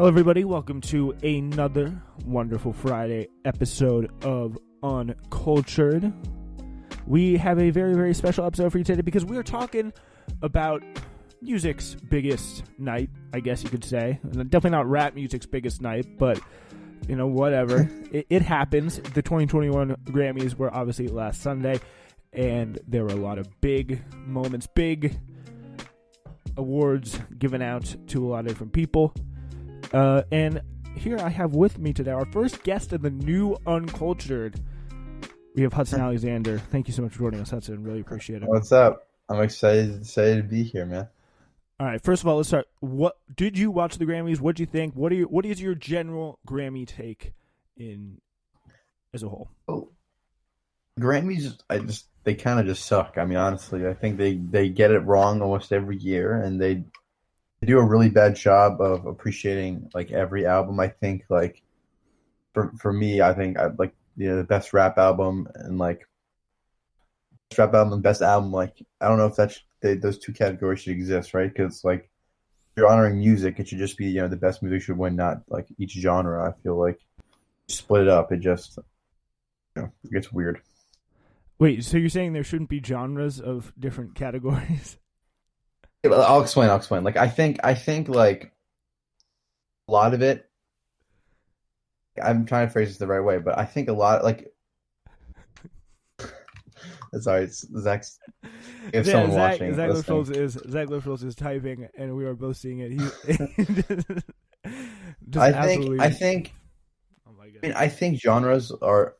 Hello, everybody. Welcome to another wonderful Friday episode of Uncultured. We have a very, very special episode for you today because we are talking about music's biggest night, I guess you could say. Definitely not rap music's biggest night, but, you know, whatever. It happens. The 2021 Grammys were obviously last Sunday, and there were a lot of big moments, big awards given out to a lot of different people. And here I have with me today our first guest of the new Uncultured. We have Hudson Alexander. Thank you so much for joining us, Hudson. Really appreciate it. What's up? I'm excited to be here, man. All right. First of all, let's start. What did you watch the Grammys? What do you think? What is your general Grammy take as a whole? Oh, Grammys, they kind of just suck. I mean, honestly, I think they get it wrong almost every year, and they do a really bad job of appreciating like every album. I think like for me, I think I like the best rap album and like best rap album and best album. Like I don't know if those two categories should exist, right? Because like if you're honoring music, it should just be the best music should win, not like each genre. I feel like split it up, it just it gets weird. Wait, so you're saying there shouldn't be genres of different categories? I'll explain. Like I think like a lot of it. I'm trying to phrase this the right way, but I think a lot like. Sorry, it's Zach's. If yeah, someone Zach, watching, Zach Liffel's is typing, and we are both seeing it. I think. Oh my God. I mean, I think genres are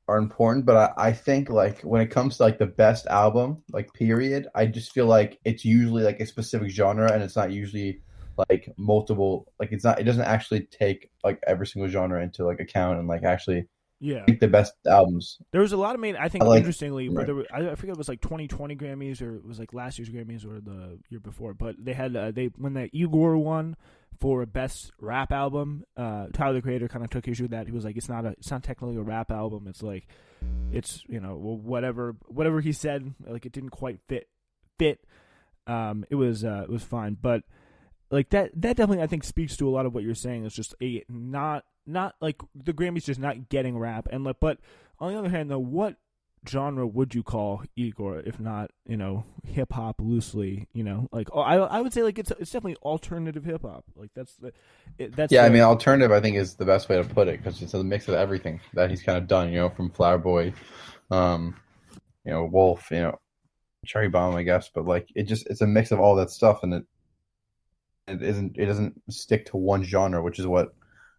important, but I think like when it comes to like the best album, like period, I just feel like it's usually like a specific genre, and it's not usually like multiple. Like it doesn't actually take like every single genre into like account and like actually pick the best albums. There was a lot of interestingly, right. I forget it was like 2020 Grammys or it was like last year's Grammys or the year before, but they had when the IGOR won for best rap album, Tyler the Creator kind of took issue with that. He was like, it's not technically a rap album. It's like, it's whatever he said, like it didn't quite fit. It was fine, but like that definitely I think speaks to a lot of what you're saying. It's just not like the Grammys just not getting rap, and but on the other hand though, what genre would you call IGOR if not hip hop loosely? Like I would say like it's definitely alternative hip hop. Like that's I mean alternative I think is the best way to put it because it's a mix of everything that he's kind of done. From Flower Boy, Wolf, Cherry Bomb, I guess, but like it's a mix of all that stuff, and it doesn't stick to one genre, which is what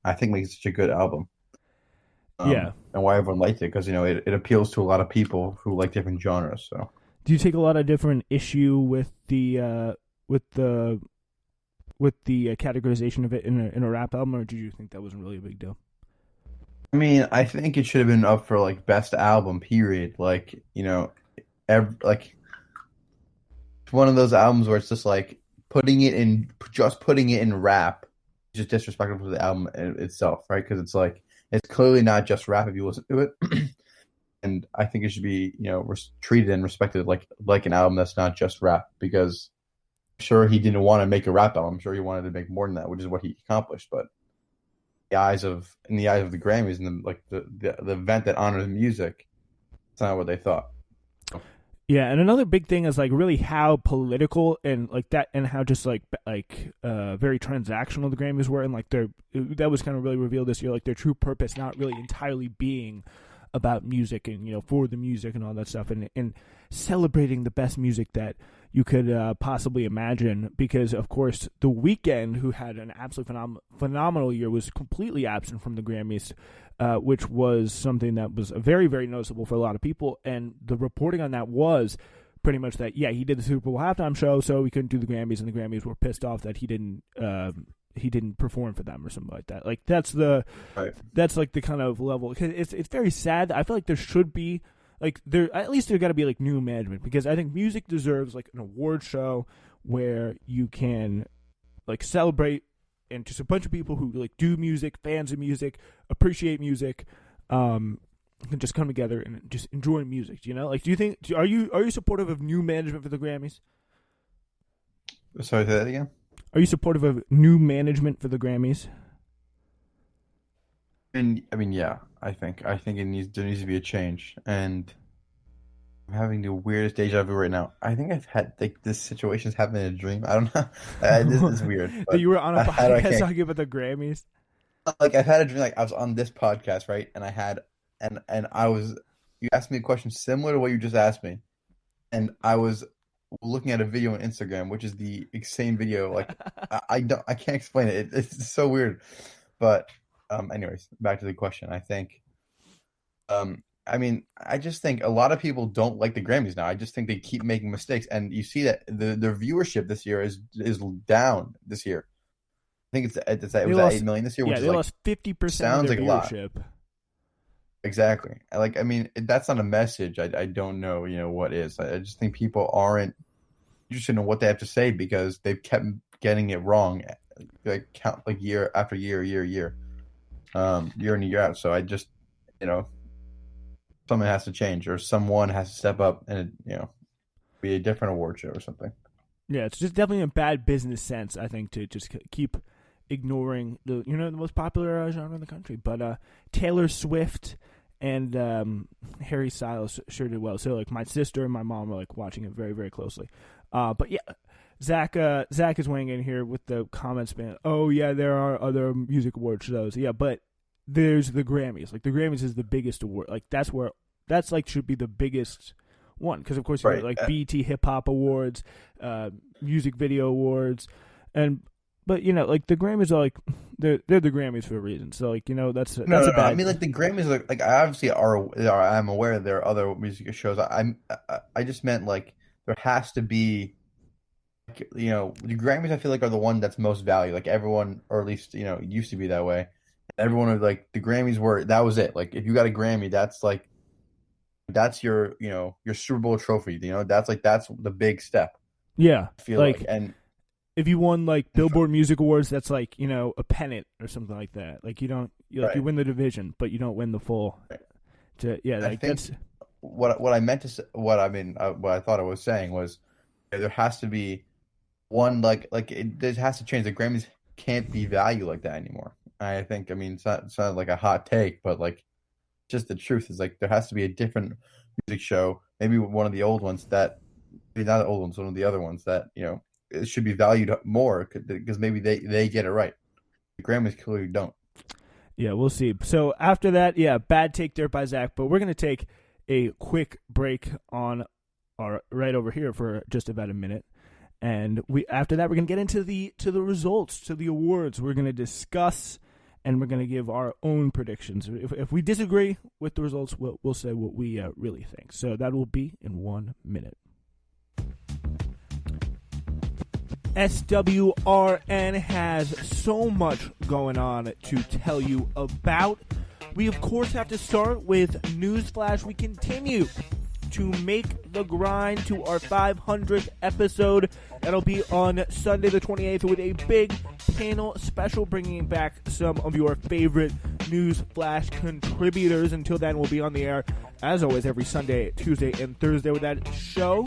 I think makes it such a good album. And why everyone liked it, because it appeals to a lot of people who like different genres. So, do you take a lot of different issue with the categorization of it in a rap album, or did you think that wasn't really a big deal? I mean, I think it should have been up for like best album, period. Like like it's one of those albums where it's just like putting it in rap is just disrespectful to the album itself, right? Because it's like. It's clearly not just rap if you listen to it, and I think it should be treated and respected like an album that's not just rap. Because I'm sure he didn't want to make a rap album. I'm sure he wanted to make more than that, which is what he accomplished. But in the eyes of the Grammys and the event that honors music, it's not what they thought. Yeah, and another big thing is like really how political and like that, and how just like very transactional the Grammys were, and like that was kind of really revealed this year, like their true purpose not really entirely being about music and for the music and all that stuff, and celebrating the best music that you could possibly imagine. Because of course The Weeknd, who had an absolutely phenomenal year, was completely absent from the Grammys, which was something that was very, very noticeable for a lot of people. And the reporting on that was pretty much that he did the Super Bowl halftime show, so he couldn't do the Grammys, and the Grammys were pissed off that he didn't perform for them or something like that. Like that's like the kind of level. It's very sad. I feel like there should be like there got to be like new management, because I think music deserves like an award show where you can like celebrate and just a bunch of people who like do music, fans of music, appreciate music, can just come together and just enjoy music. Like, are you supportive of new management for the Grammys? Sorry, say that again. Are you supportive of new management for the Grammys? And I mean, yeah, I think there needs to be a change. And I'm having the weirdest deja vu right now. I think I've had like this situation's happened in a dream. I don't know. This is weird, That but you were on a I podcast can't. talking about the Grammys. Like I've had a dream. Like I was on this podcast, right? And I had and I was. You asked me a question similar to what you just asked me, and I was looking at a video on Instagram, which is the same video. Like I can't explain it. It's so weird. But anyways, back to the question. I mean, I just think a lot of people don't like the Grammys now. I just think they keep making mistakes, and you see that their viewership this year is down this year. I think it They was at lost, 8 million this year, yeah, which is they like lost 50% of sounds their like a lot. viewership. Exactly. Like I mean, that's not a message. I don't know, what is. I just think people aren't interested in what they have to say because they've kept getting it wrong, like count like year after year, year in and year out. So I just, you know, something has to change or someone has to step up and be a different award show or something. Yeah, it's just definitely a bad business sense, I think, to just keep ignoring the most popular genre in the country. But Taylor Swift and Harry Styles sure did well. So like my sister and my mom were like watching it very, very closely. But yeah, Zach is weighing in here with the comments being, oh yeah, there are other music award shows. Yeah, but there's the Grammys. Like the Grammys is the biggest award. Like that's like should be the biggest one because of course you Right. got like BET Hip Hop Awards, music video awards, but like the Grammys are like they're the Grammys for a reason. So like that's No, that's no, a no. I bad. mean, like the Grammys, like I obviously I'm aware there are other music shows. I just meant like there has to be, like, the Grammys. I feel like are the one that's most valued. Like everyone, or at least it used to be that way. Everyone was like the Grammys were that was it. Like if you got a Grammy, that's your Super Bowl trophy. That's the big step. Yeah, I feel like and if you won like Billboard Music Awards, that's like a pennant or something like that. Like you right. win the division, but you don't win the full. Yeah, I like think that's what I meant to say, what I thought I was saying was there has to be one there has to change. The Grammys can't be valued like that anymore. I think I mean it's not like a hot take, but like just the truth is like there has to be a different music show, maybe one of the old ones that maybe not the old ones, one of the other ones that it should be valued more because maybe they get it right. The Grammys clearly don't. yeah. We'll see. So after that, yeah, bad take there by Zach. But we're gonna take a quick break on our right over here for just about a minute. And after that we're gonna get into the results, to the awards. We're gonna discuss and we're gonna give our own predictions. If we disagree with the results, we'll say what we really think. So that will be in 1 minute. SWRN has so much going on to tell you about. We of course have to start with Newsflash. We continue to make the grind to our 500th episode. That'll be on Sunday the 28th with a big panel special bringing back some of your favorite News Flash contributors. Until then, we'll be on the air, as always, every Sunday, Tuesday, and Thursday with that show.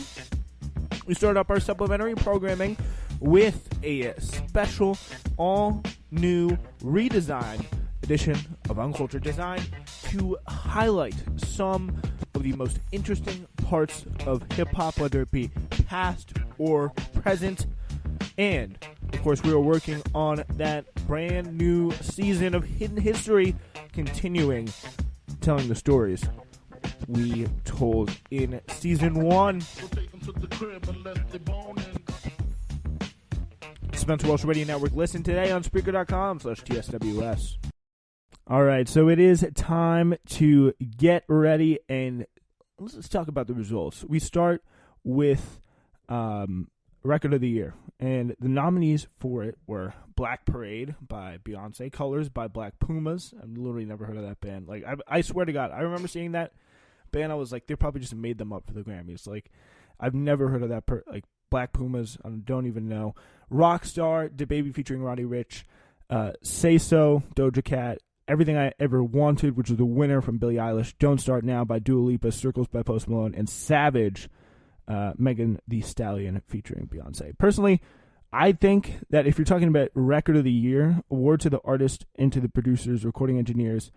We start up our supplementary programming with a special all-new redesigned edition of Uncultured Design to highlight some of the most interesting parts of hip-hop, whether it be past or present. And, of course, we are working on that brand new season of Hidden History, continuing telling the stories we told in Season 1. Spencer Welsh Radio Network. Listen today on Spreaker.com/TSWS. All right, so it is time to get ready, and let's talk about the results. We start with Record of the Year, and the nominees for it were Black Parade by Beyonce, Colors by Black Pumas. I've literally never heard of that band. Like, I swear to God, I remember seeing that band. I was like, they probably just made them up for the Grammys. Like, I've never heard of that. Black Pumas, I don't even know. Rockstar, DaBaby featuring Roddy Ricch, Say So, Doja Cat, Everything I Ever Wanted, which is the winner from Billie Eilish, Don't Start Now by Dua Lipa, Circles by Post Malone, and Savage, Megan Thee Stallion featuring Beyonce. Personally, I think that if you're talking about record of the year, award to the artist and to the producers, recording engineers.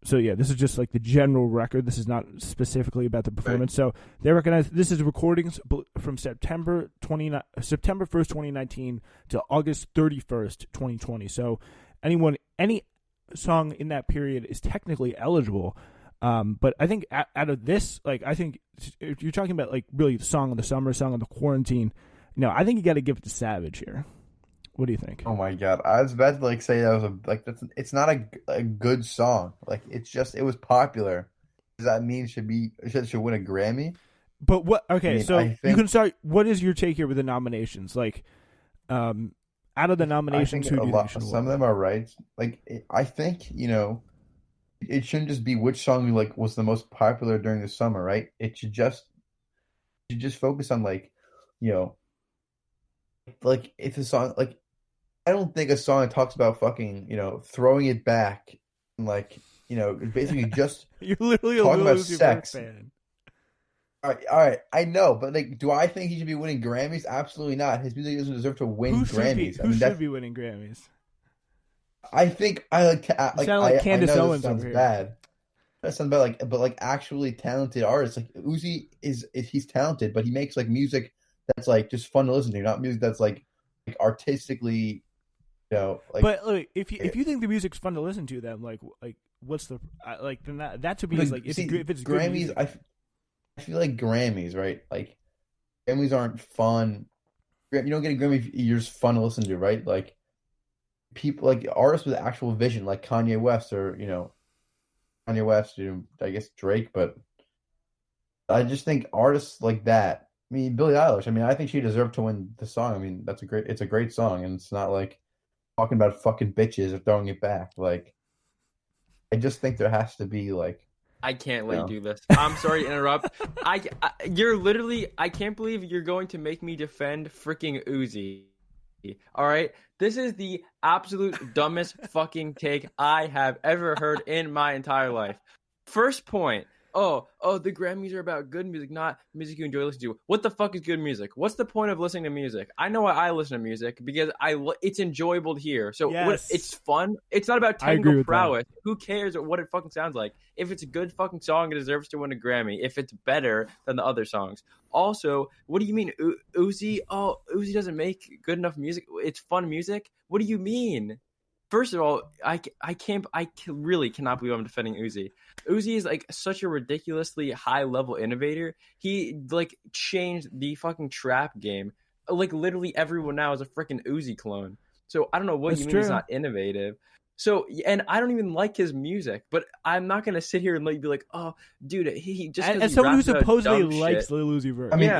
So yeah, this is just like the general record. This is not specifically about the performance. Right. So they recognize this is recordings from September 1st, 2019 to August 31st, 2020. So any song in that period is technically eligible. But I think out of this, like, I think if you're talking about like really the song of the summer, song of the quarantine, no, I think you got to give it to Savage here. What do you think? Oh my God, I was about to like say that was it's not a good song. Like it was popular. Does that mean should win a Grammy? But what? Okay, I mean, so you can start. What is your take here with the nominations? Like, out of the nominations, who do you think should win? Some of them are right. Like I think it shouldn't just be which song like was the most popular during the summer, right? It should just focus on like like if a song like. I don't think a song that talks about fucking, throwing it back and like, basically just you're literally talking about sex. Fan. All right, I know, but like, do I think he should be winning Grammys? Absolutely not. His music doesn't deserve to win Grammys. Who should be winning Grammys? I think like Candace Owens sounds over bad. Here. That sounds bad, but actually talented artists. Like Uzi he's talented, but he makes like music that's like just fun to listen to, not music that's like artistically. Like, but like, if you think the music's fun to listen to, then like what's the like then that to me is like if it's Grammys. I feel like Grammys, right? Like Grammys aren't fun. You don't get a Grammy if you're just fun to listen to, right? Like people like artists with actual vision, like Kanye West or Kanye West, I guess Drake, but I just think artists like that. I mean, Billie Eilish. I mean, I think she deserved to win the song. I mean, it's a great song, and it's not like talking about fucking bitches or throwing it back. Like, I just think there has to be like. I can't let you do this. I'm sorry to interrupt. You're literally. I can't believe you're going to make me defend freaking Uzi. All right, this is the absolute dumbest fucking take I have ever heard in my entire life. First point. Oh, the Grammys are about good music, not music you enjoy listening to. What the fuck is good music? What's the point of listening to music? I know why I listen to music because it's enjoyable to hear. So yes. It's fun. It's not about technical prowess. Who cares what it fucking sounds like? If it's a good fucking song, it deserves to win a Grammy. If it's better than the other songs. Also, what do you mean, Uzi? Oh, Uzi doesn't make good enough music. It's fun music. What do you mean? First of all, I really cannot believe I'm defending Uzi. Uzi is like such a ridiculously high level innovator. He like changed the fucking trap game. Like literally everyone now is a freaking Uzi clone. So I don't know what you mean he's not innovative. So, and I don't even like his music, but I'm not going to sit here and be like, oh, dude, he just as someone who supposedly likes Lil Uzi Vert. I mean,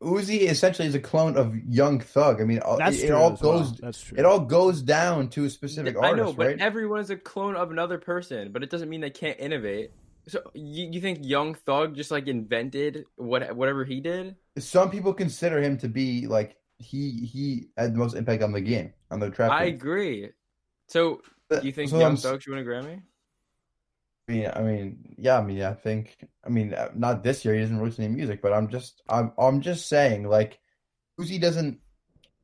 Uzi essentially is a clone of Young Thug. I mean, it all goes down to a specific artist, I know, but right? everyone is a clone of another person, but it doesn't mean they can't innovate. So you think Young Thug just like invented whatever he did? Some people consider him to be like he had the most impact on the game, on the trap game. I agree. So, do you think Young Thug should win a Grammy? I mean, not this year. He doesn't release any music, but I'm just saying, like, Uzi doesn't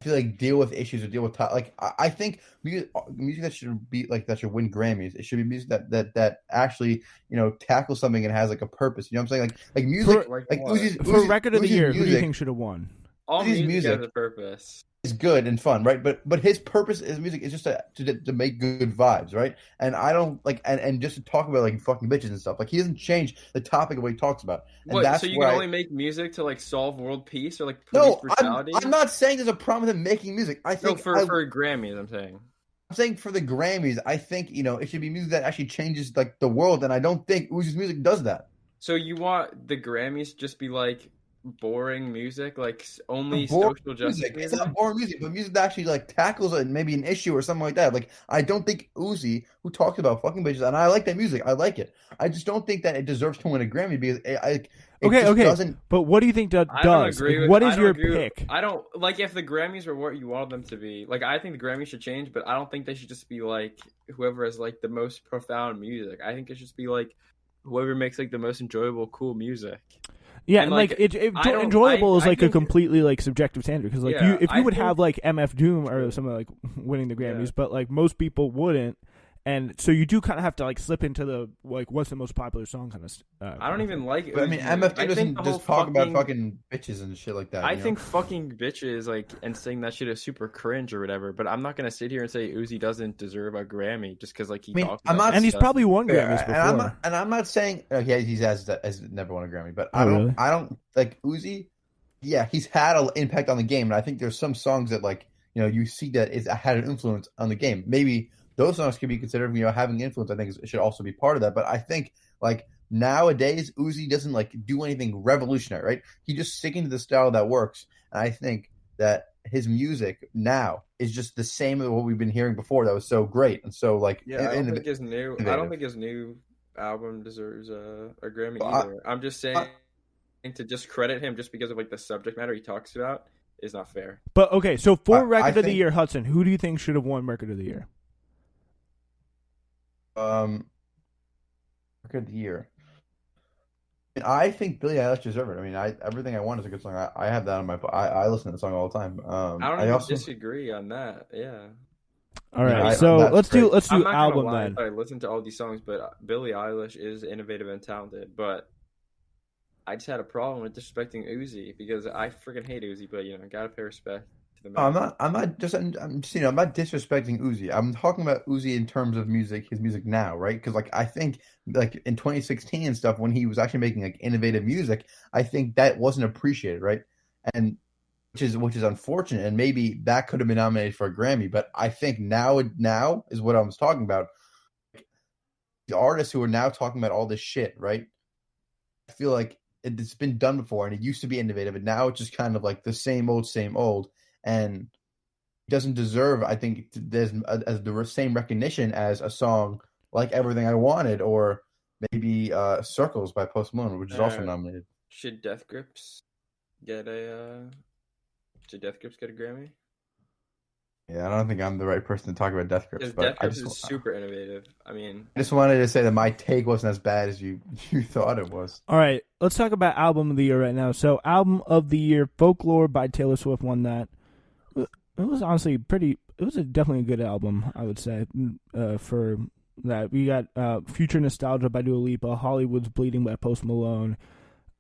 feel like deal with issues or deal with like. I think music that should be like that should win Grammys. It should be music that actually tackles something and has like a purpose. You know what I'm saying? Like music, for record of the year, who do you think should have won? All music has a purpose. Is good and fun, right? But his purpose is music is just to make good vibes, right? And I don't like and just to talk about like fucking bitches and stuff. Like he doesn't change the topic of what he talks about. And so you can only make music to like solve world peace or like police brutality? I'm not saying there's a problem with him making music. I think for Grammys, I'm saying for the Grammys, I think it should be music that actually changes like the world, and I don't think Uzi's music does that. So you want the Grammys to just be like boring music, like only social justice music? It's not boring music, but music that actually like tackles maybe an issue or something like that. Like I don't think Uzi, who talks about fucking bitches, and I like that music, I like it. I just don't think that it deserves to win a Grammy because it doesn't. But what do you think does? What is your pick? I don't like if the Grammys were what you wanted them to be. Like I think the Grammys should change, but I don't think they should just be like whoever has like the most profound music. I think it should just be like whoever makes like the most enjoyable, cool music. Yeah, and like enjoyable is like a completely like subjective standard because like if you would have like MF Doom or something like winning the Grammys, but like most people wouldn't, and so you do kind of have to like slip into the like what's the most popular song kind of. I don't even like it. But I mean, MF Doom doesn't just talk about fucking bitches and shit like that. I think fucking bitches like and saying that shit is super cringe or whatever. But I'm not gonna sit here and say Uzi doesn't deserve a Grammy just because like he talks. And he's probably won Grammys before. And I'm not saying he has never won a Grammy, but I don't like Uzi. Yeah, he's had an impact on the game, and I think there's some songs that like you see that it's had an influence on the game. Maybe those songs could be considered having influence. I think it should also be part of that. But I think like nowadays Uzi doesn't like do anything revolutionary, right? He just sticking to the style that works. And I think that his music now is just the same as what we've been hearing before. That was so great and so like. Yeah, I don't think his new album deserves a Grammy either. I'm just saying to discredit him just because of like the subject matter he talks about is not fair. But okay, so for Record of the Year, Hudson, who do you think should have won Record of the Year? Record of the Year. I think Billie Eilish deserves it. I mean, Everything I Want is a good song. I have that on my. I listen to the song all the time. I don't disagree on that. Yeah. All right, so let's do album then. I listen to all these songs, but Billie Eilish is innovative and talented. But I just had a problem with disrespecting Uzi because I freaking hate Uzi. But gotta pay respect. I'm not disrespecting Uzi. I'm talking about Uzi in terms of his music now, right? Because like I think like in 2016 and stuff when he was actually making like innovative music, I think that wasn't appreciated, right? And which is unfortunate, and maybe that could have been nominated for a Grammy. But I think now is what I was talking about. The artists who are now talking about all this shit, right? I feel like it's been done before, and it used to be innovative, and now it's just kind of like the same old. And doesn't deserve, I think, as the same recognition as a song like Everything I Wanted or maybe Circles by Post Malone, which is also nominated. Should Death Grips get a Grammy? Yeah, I don't think I'm the right person to talk about Death Grips. Death Grips is super innovative. I mean, I just wanted to say that my take wasn't as bad as you thought it was. All right, let's talk about Album of the Year right now. So, Album of the Year, Folklore by Taylor Swift won that. It was honestly definitely a good album, I would say, for that. We got Future Nostalgia by Dua Lipa, Hollywood's Bleeding by Post Malone,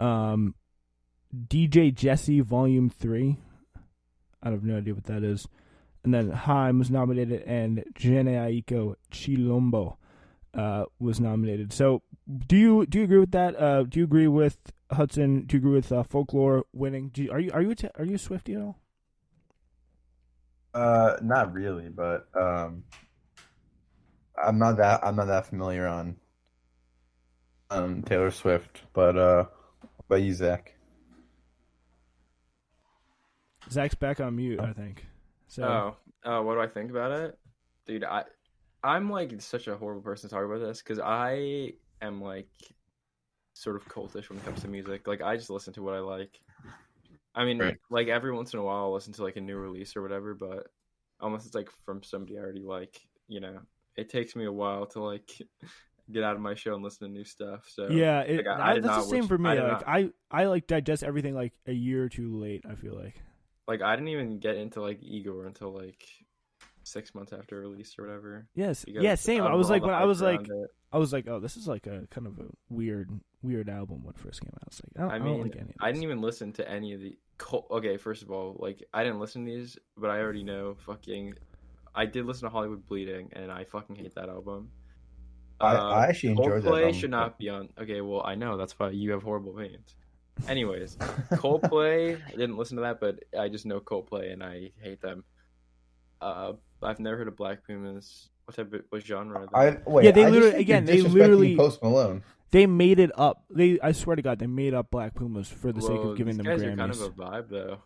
DJ Jesse Volume 3. I have no idea what that is. And then Haim was nominated, and Jene Aiko Chilombo was nominated. So do you agree with that? Do you agree with Hudson? Do you agree with Folklore winning? Are you a Swiftie at all? Not really, but I'm not that familiar on Taylor Swift, but you, Zach. Zach's back on mute, I think. So. What do I think about it, dude? I'm like such a horrible person to talk about this because I am like sort of cultish when it comes to music. Like I just listen to what I like. I mean, right. Like every once in a while I'll listen to like a new release or whatever, but unless it's like from somebody I already like, it takes me a while to like get out of my shell and listen to new stuff. So yeah, that's the same for me. I like digest everything like a year or two late. I feel like I didn't even get into like IGOR until like 6 months after release or whatever. Yes, yeah, same. I was like, oh, this is like a kind of a weird album when it first came out. It's like I don't like any of this. I didn't even listen to any of the. Okay, first of all, like I didn't listen to these, but I already know I did listen to Hollywood Bleeding, and I fucking hate that album. I actually enjoyed that album. Coldplay should not be on. Okay, well I know that's why you have horrible opinions. Anyways, Coldplay, I didn't listen to that, but I just know Coldplay, and I hate them. I've never heard of Black Pumas. What genre? They literally Post Malone. They made it up. I swear to God, they made up Black Pumas for the sake of giving them Grammys. These guys are kind of a vibe, though.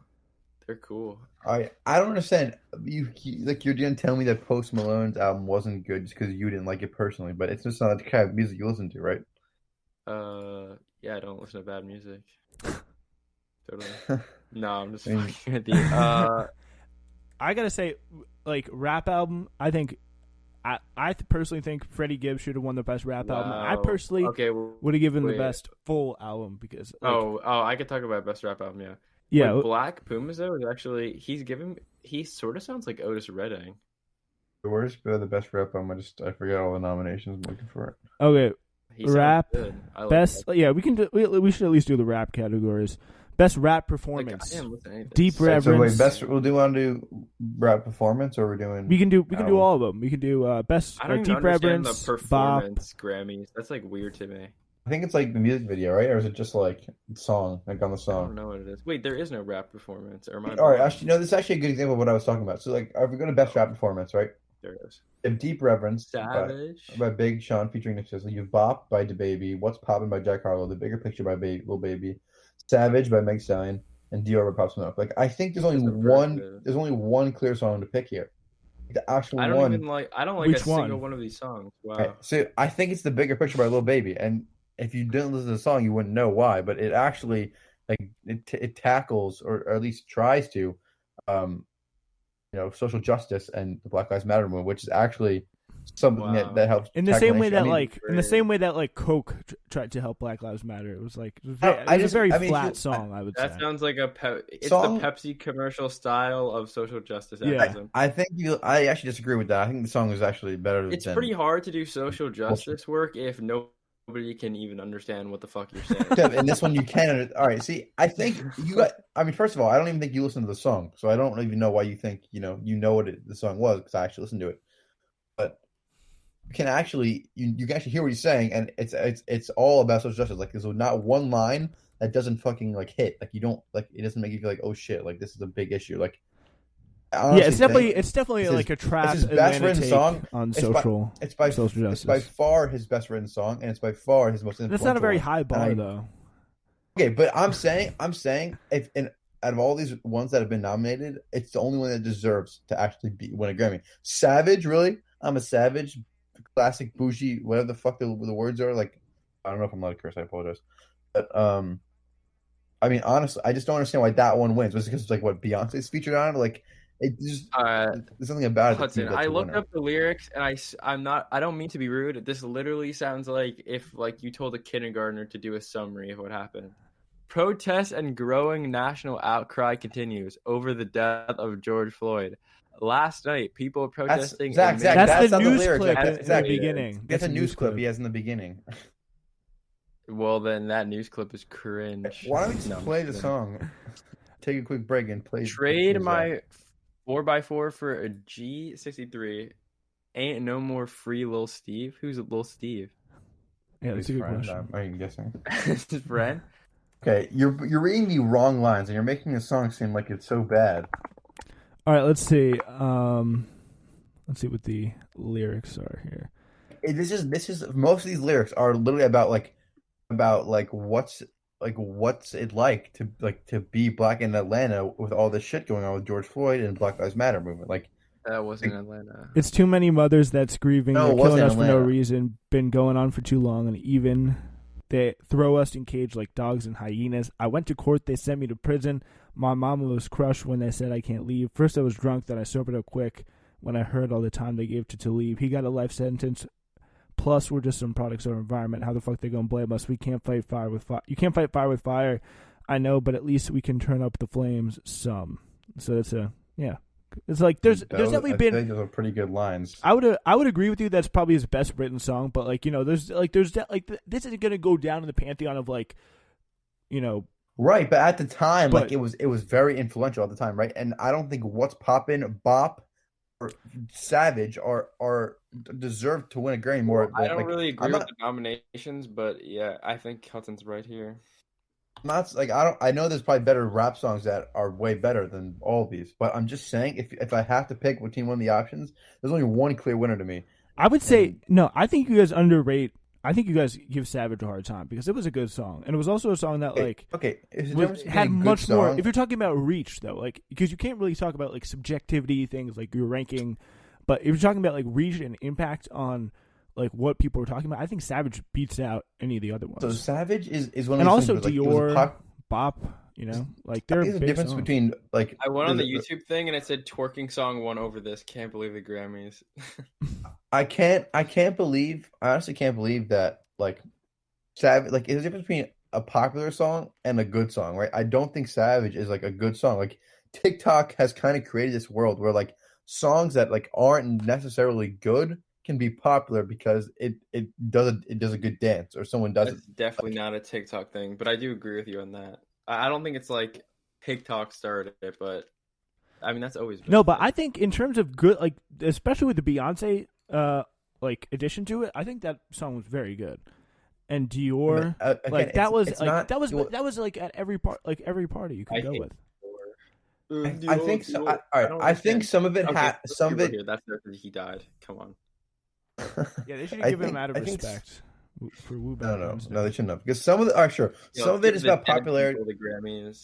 They're cool. I don't understand. You're gonna tell me that Post Malone's album wasn't good just because you didn't like it personally, but it's just not the kind of music you listen to, right? Yeah, I don't listen to bad music. Totally. No, I'm just fucking with you. I gotta say, like rap album, I think personally think Freddie Gibbs should have won the best rap album. I Wow. personally Okay, would have given the wait. best full album because I could talk about best rap album. Yeah. yeah. Wait, Black Pumas though is actually he sort of sounds like Otis Redding. Yours, but the best rap album. I forgot all the nominations. I'm looking for it. Okay, He sounds rap good. I like best. that. Yeah, we can do. We should at least do the rap categories. Best rap Like, performance. I didn't listen to anything. Deep So reverence. wait, do we want to do rap performance or we're doing? We can do album? all of them. We can do best I don't even deep understand reverence. the Bop. performance Grammys. That's like weird to me. I think it's like the music video, right? Or is it just like song, like on the I don't song? know what it is. Wait, there is no rap performance. Or am I All right, wrong? actually, no. This is actually a good example of what I was talking about. So, like, if we go to best rap performance, right? There it is. You have Deep Reverence Savage. by Big Sean featuring Nick Sizzle. You have Bop by DaBaby, What's Poppin' by Jack Harlow, The Bigger Picture by Lil Baby, Savage by Meg Stallion, and Dior by Pop Smoke. Like, I think there's only Those are very one. good. There's only one clear song to pick here. The actual I don't one. even like. I don't like Which a single one? one of these songs. Wow. Okay, so I think it's The Bigger Picture by Lil Baby, and if you didn't listen to the song, you wouldn't know why. But it actually, like, it tackles or at least tries to, social justice and the Black Lives Matter movement, which is actually something Wow. that helps. In the tackle same an way issue. I that mean, in the same way that Coke tried to help Black Lives Matter. It was like it was a very flat song. I would say. That sounds like it's Song- the Pepsi commercial style of social justice Yeah. activism. I think I actually disagree with that. I think the song is actually better. It's than, pretty hard to do social justice work if nobody can even understand what the fuck you're saying. Kev, in this one, you can. All right. See, I think you got. I mean, first of all, I don't even think you listened to the song, so I don't even know why you think you know what the song was because I actually listened to it. But you can actually you can actually hear what he's saying, and it's all about social justice. Like, there's not one line that doesn't fucking like hit. Like, you don't like it doesn't make you feel like, oh shit, like this is a big issue. Like, I Yeah, it's definitely it's like a trap his best Atlanta written take song. on It's social by social justice. It's by far his best written song, and it's by far his most influential. That's not a very one. high bar And though. Okay, but I'm saying if out of all these ones that have been nominated, it's the only one that deserves to actually win a Grammy. Savage, really? I'm a Savage, classic bougie, whatever the fuck the words are. Like, I don't know if I'm allowed to curse. I apologize. But I mean, honestly, I just don't understand why that one wins. Was it because it's like what Beyonce's featured on it? Like, it just there's something about it. Hudson, I looked up the lyrics and I don't mean to be rude. This literally sounds like if like you told a kindergartner to do a summary of what happened. Protests and growing national outcry continues over the death of George Floyd. Last night, people protesting. Zach, That's the not the news lyrics. clip That's in the exactly- beginning. That's a news clip he has in the beginning. Well, then that news clip is cringe. Why don't we just No, I'm play the kidding. song? Take a quick break and play. Trade the my 4x4 for a G63. Ain't no more free Lil Steve. Who's Lil Steve? Yeah, that's a good friend. question. I'm guessing. His friend. Okay, you're reading the wrong lines and you're making the song seem like it's so bad. All right, let's see. Let's see what the lyrics are here. This is most of these lyrics are literally about what's it like to be black in Atlanta with all this shit going on with George Floyd and Black Lives Matter movement. Like, That wasn't Atlanta. It's too many mothers that's grieving. No, They're it killing wasn't us for no Atlanta. reason. Been going on for too long, and even they throw us in cage like dogs and hyenas. I went to court. They sent me to prison. My mama was crushed when they said I can't leave. First I was drunk, then I sobered up quick when I heard all the time they gave to leave. He got a life sentence. Plus, we're just some products of our environment. How the fuck they gonna blame us? We can't fight fire with fire. You can't fight fire with fire. I know, but at least we can turn up the flames some. So it's It's like there's definitely been. I think those are pretty good lines. I would agree with you. That's probably his best written song. But this isn't gonna go down in the pantheon of Right, but at the time, But- it was very influential at the time, right? And I don't think What's Poppin', Bop, or Savage are deserve to win a Grammy more. I don't like, really agree I'm with not- the nominations, but yeah, I think Hudson's right here. Not like I know there's probably better rap songs that are way better than all of these, but I'm just saying if I have to pick between one of the options, there's only one clear winner to me. I would say no. I think you guys underrate. I think you guys give Savage a hard time because it was a good song, and it was also a song that had much more. If you're talking about reach, though, because you can't really talk about subjectivity things like your ranking, but if you're talking about reach and impact on what people are talking about, I think Savage beats out any of the other ones. So Savage is one of and those also things where, Dior, Bop, they're there's a big difference songs. between I went on the YouTube thing and it said twerking song won over this. Can't believe the Grammys. I honestly can't believe that like Savage, like, there's a difference between a popular song and a good song, right? I don't think Savage is like a good song. Like TikTok has kind of created this world where like songs that like aren't necessarily good can be popular because it does a good dance or someone does That's it. definitely Like, not a TikTok thing, but I do agree with you on that. I don't think it's like TikTok started it, but I mean that's always been No, a but thing. I think in terms of good, like especially with the Beyonce like addition to it, I think that song was very good. And Dior, again, like that was it's like not. that was like at every party you I could go hate with. I think so. All I right, don't I think understand. some of it Okay, had let's some be of real it. here. That's because he died. Come on. Yeah, they should have given him out of I think respect for Wu no, Back no, Wednesday. no, they shouldn't have because some of the. All right, sure. You know, Some of it give is the about dead popularity. people the Grammys.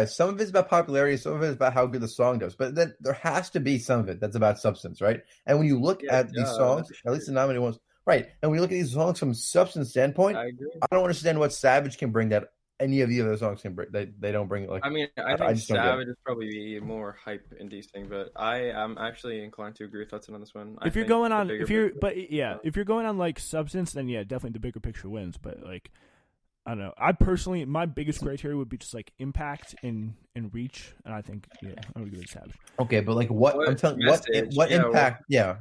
Some of it's about popularity, some of it is about how good the song does. But then there has to be some of it that's about substance, right? And when you look Yeah, at these songs, for at least the sure. nominated ones, right? And when you look at these songs from substance standpoint, I agree. I don't understand what Savage can bring that any of the other songs can bring. They don't bring it. Like I mean, I I think just don't get it. Savage is probably more hype inducing, but I am actually inclined to agree with Hudson on this one. I If you're think going the on, bigger if you're, picture- but yeah, if you're going on like substance, then yeah, definitely the bigger picture wins. But like, I don't know. I personally, my biggest criteria would be just like impact and reach, and I think I would give it Savage. Okay, but like what I'm telling message? what Yeah, impact? Yeah,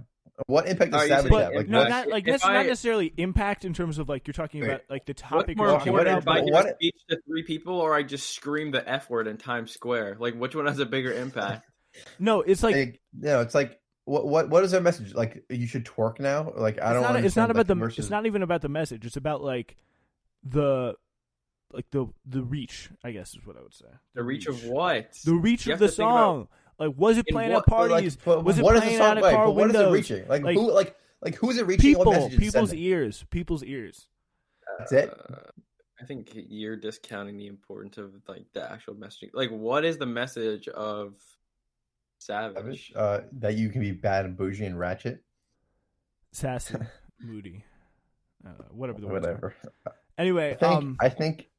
what impact does Are you Savage saying have? Like No, what? not like If not necessarily impact in terms of like you're talking Wait, about like the What's topic more you're talking important, about. if I But give what- a speech to 3 people or I just scream the F word in Times Square? Like, which one has a bigger impact? no, it's like it's like what is their message? Like you should twerk now? Like I don't understand. it's not about like, the it's not even about the message. It's about like the reach, I guess is what I would say. The reach of what? The reach You of have the to think about- song. Like, was it In playing what- at parties? But was it what is the playing song? out of Wait, car but what is it windows? reaching? Like who? Like who is it reaching? What message is it people's sending? ears. People's ears. That's it. I think you're discounting the importance of like the actual messaging. Like, what is the message of Savage? That you can be bad and bougie and ratchet. Sassy, moody, whatever the words Whatever. are. Anyway, I think.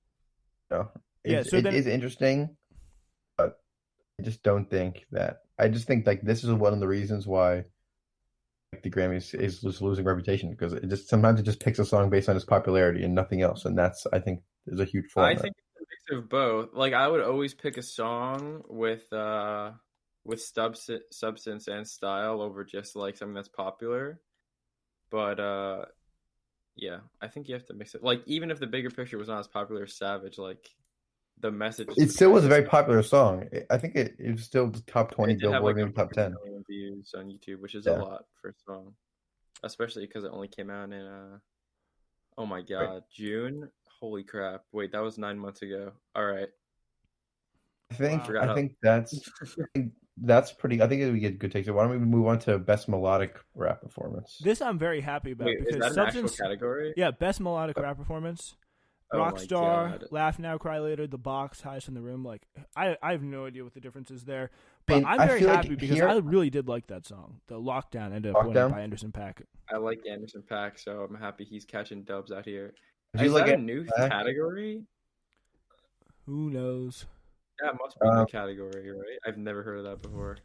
No, yeah. So it then, is interesting, but I just don't think that. I just think like this is one of the reasons why like, the Grammys is just losing reputation because it just sometimes it just picks a song based on its popularity and nothing else, and that's I think there's a huge flaw. I think it's a mix of both. Like, I would always pick a song with substance and style over just like something that's popular. But yeah, I think you have to mix it. Like, even if the bigger picture was not as popular as Savage, like the message. It still was a very popular song. I think it was still the top 20 It did have Billboard, like maybe top 10. million views on YouTube, which is Yeah. a lot for a song, especially because it only came out in oh my god, June. Holy crap! Wait, that was 9 months ago. All right. I think Wow. I think that's pretty. I think it would get good takes. Why don't we move on to best melodic rap performance? this I'm very happy about Wait, because is that an actual substance. category? Yeah, best melodic rap performance. Oh my Rockstar, God. Laugh Now, Cry Later, The Box, Highest in the Room. Like, I have no idea what the difference is there, but mean, I'm I very feel like happy because here- I really did like that song. The Lockdown ended up winning Lockdown? by Anderson .Paak. I like Anderson .Paak, so I'm happy he's catching dubs out here. Do you Is like that a Anderson new .Paak? category? Who knows? That must be a new category, right? I've never heard of that before.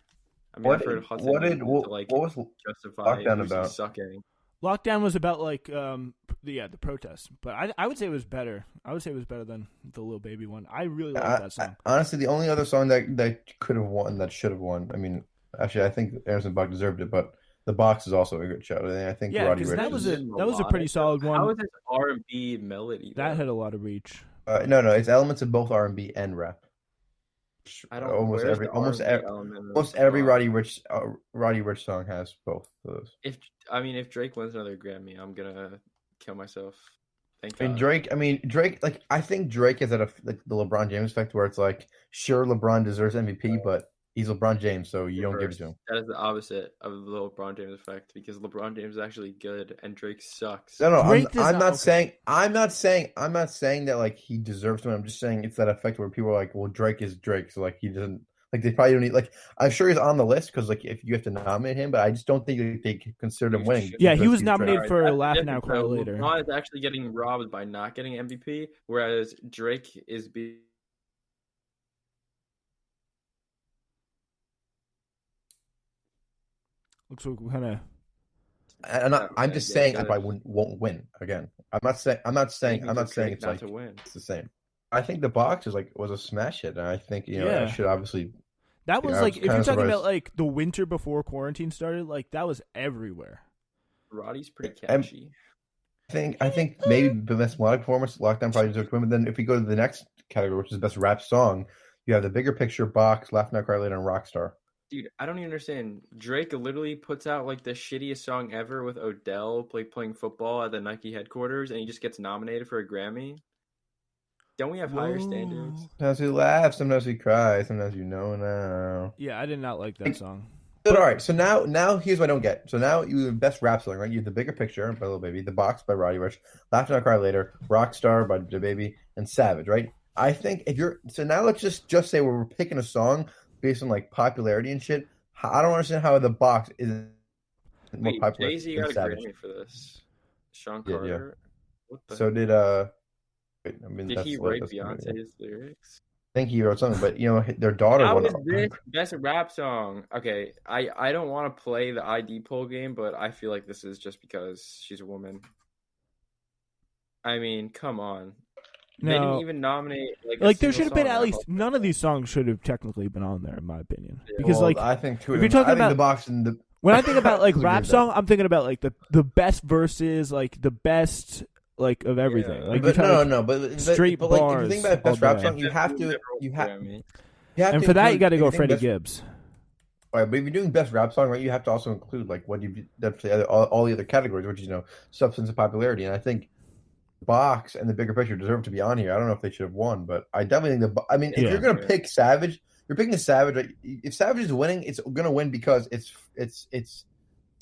I mean, What I've heard did- Hudson what did- use it what- to like what was justify Lockdown Uzi about? sucking. Lockdown was about like the protests, but I would say it was better. I would say it was better than the Lil Baby one. I really like that song. Honestly, the only other song that could have won, that should have won. I mean, actually, I think Anderson .Paak deserved it, but The Box is also a good shout. And I think Yeah, Roddy because Ricch that was is- a pretty solid one. How is this R&B melody? That though? had a lot of reach. no, it's elements of both R&B and rap. I don't. Almost where's every the almost R&B every element of almost every R&B? Roddy Ricch song has both of those. If Drake wins another Grammy, I'm gonna kill myself. Thank I mean God. Drake. Like I think Drake is at like the LeBron James effect, where it's like, sure, LeBron deserves MVP, but he's LeBron James, so you don't give it to him. That is the opposite of the LeBron James effect because LeBron James is actually good and Drake sucks. No, Drake does I'm not- not okay. saying that like he deserves to win. I'm just saying it's that effect where people are like, well, Drake is Drake, so like he doesn't. Like they probably don't need. Like I'm sure he's on the list because like if you have to nominate him, but I just don't think they consider him winning. Yeah, he because was he's nominated Drake. for That's the Laugh Now, difference, Cry though. Later. LeBron is actually getting robbed by not getting MVP, whereas Drake is being. Looks like we kind of I'm just saying I probably won't win again. I'm not saying it's like to win. It's the same. I think the box was a smash hit, and I think I should obviously. That was like if you're talking about like the winter before quarantine started, like that was everywhere. Roddy's pretty catchy. I think maybe the best melodic performance, Lockdown probably deserves to win. But then if we go to the next category, which is best rap song, you have The Bigger Picture, Box, Laugh Now Cry Later, and Rockstar. Dude, I don't even understand. Drake literally puts out like the shittiest song ever with Odell playing football at the Nike headquarters, and he just gets nominated for a Grammy. Don't we have higher standards? Sometimes we laugh, sometimes we cry, sometimes you know now. Yeah, I did not like that song. But all right, so now here's what I don't get. So now you have best rap song, right? You have The Bigger Picture by Lil Baby, The Box by Roddy Ricch, Laugh Not Cry Later, Rockstar by DaBaby, and Savage, right? I think now let's just say we're picking a song based on like popularity and shit. I don't understand how The Box isn't more popular. Jay-Z got a Grammy for this. Sean Carter. Yeah. So did did he write Beyonce's lyrics? I think he wrote something, but their daughter. How is this best rap song? Okay, I don't want to play the ID poll game, but I feel like this is just because she's a woman. I mean, come on. No. They didn't even nominate like there should have been at least none of these songs should have technically been on there in my opinion. Yeah. Because I think if you're talking about The Box and the when I think about like rap song, I'm thinking about like the best verses, like the best like of everything. Yeah. Like but but straight but, bars. Like, if you think about best rap song, you have and for that you got to go Freddie Gibbs. All right, but if you're doing best rap song, right, you have to also include like what you all the other categories, which is substance and popularity. And I think Box and The Bigger Picture deserve to be on here. I don't know if they should have won, but I definitely think if you're gonna pick Savage, you're picking a Savage. Right? If Savage is winning, it's gonna win because it's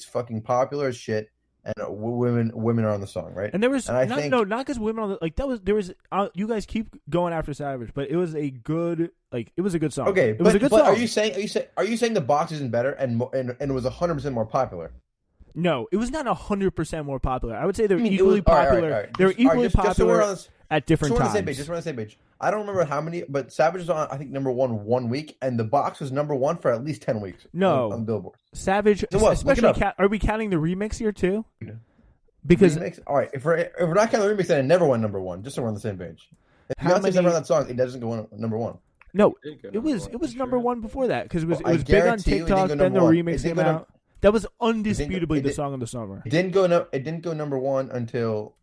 fucking popular as shit, and women are on the song, right? And there was not because women on the there was you guys keep going after Savage, but it was a good song. Okay, it was a good song. Are you saying The Box isn't better and it was 100% more popular? No, it was not 100% more popular. I would say they're equally popular. All right. They were equally popular at different times. Just we're on the same page. I don't remember how many, but Savage was on, I think, number 1 week, and The Box was number 1 for at least 10 weeks. No, on Billboard. Savage, so especially. Are we counting the remix here too? Because all right, if we're not counting the remix, then it never went number 1. Just so we're on the same page. If Beyonce's never on that song, it doesn't go number 1. No, it was number 1 before that because it was big on TikTok. Then the remix came out. That was undisputably the song of the summer. It didn't go number 1 until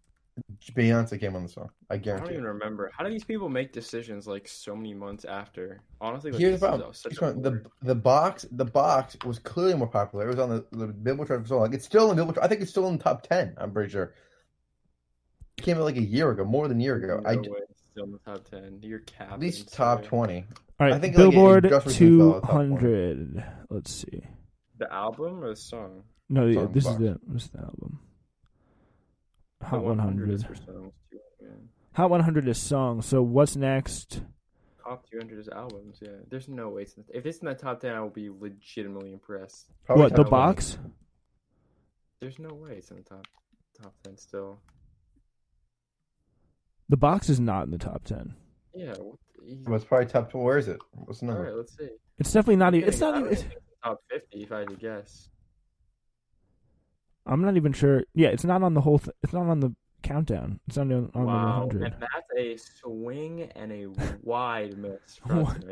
Beyonce came on the song. I guarantee. I don't even remember. How do these people make decisions like so many months after? Honestly, here's the problem. The box was clearly more popular. It was on the Billboard chart for so long. It's still in Billboard. I think it's still in the top 10. I'm pretty sure. It came out like a year ago, more than a year ago. No way it's still in the top 10. You're capping. At least top 20. All right, I think Billboard 200. Let's see. The album or the song? No, this is the album. Hot 100 is for songs too. Yeah. Hot 100 is songs. So what's next? Top 200 is albums. Yeah, there's no way. If it's in the top 10, I will be legitimately impressed. Probably what, The Box? There's no way it's in the top 10 still. The Box is not in the top 10. Yeah. Well, it's probably top 20. Where is it? What's the number? All right, let's see. It's definitely not even. It's not even. It's top 50, if I had to guess. I'm not even sure. Yeah, it's not on the whole. It's not on the countdown. It's not on the 100. And that's a swing and a wide miss.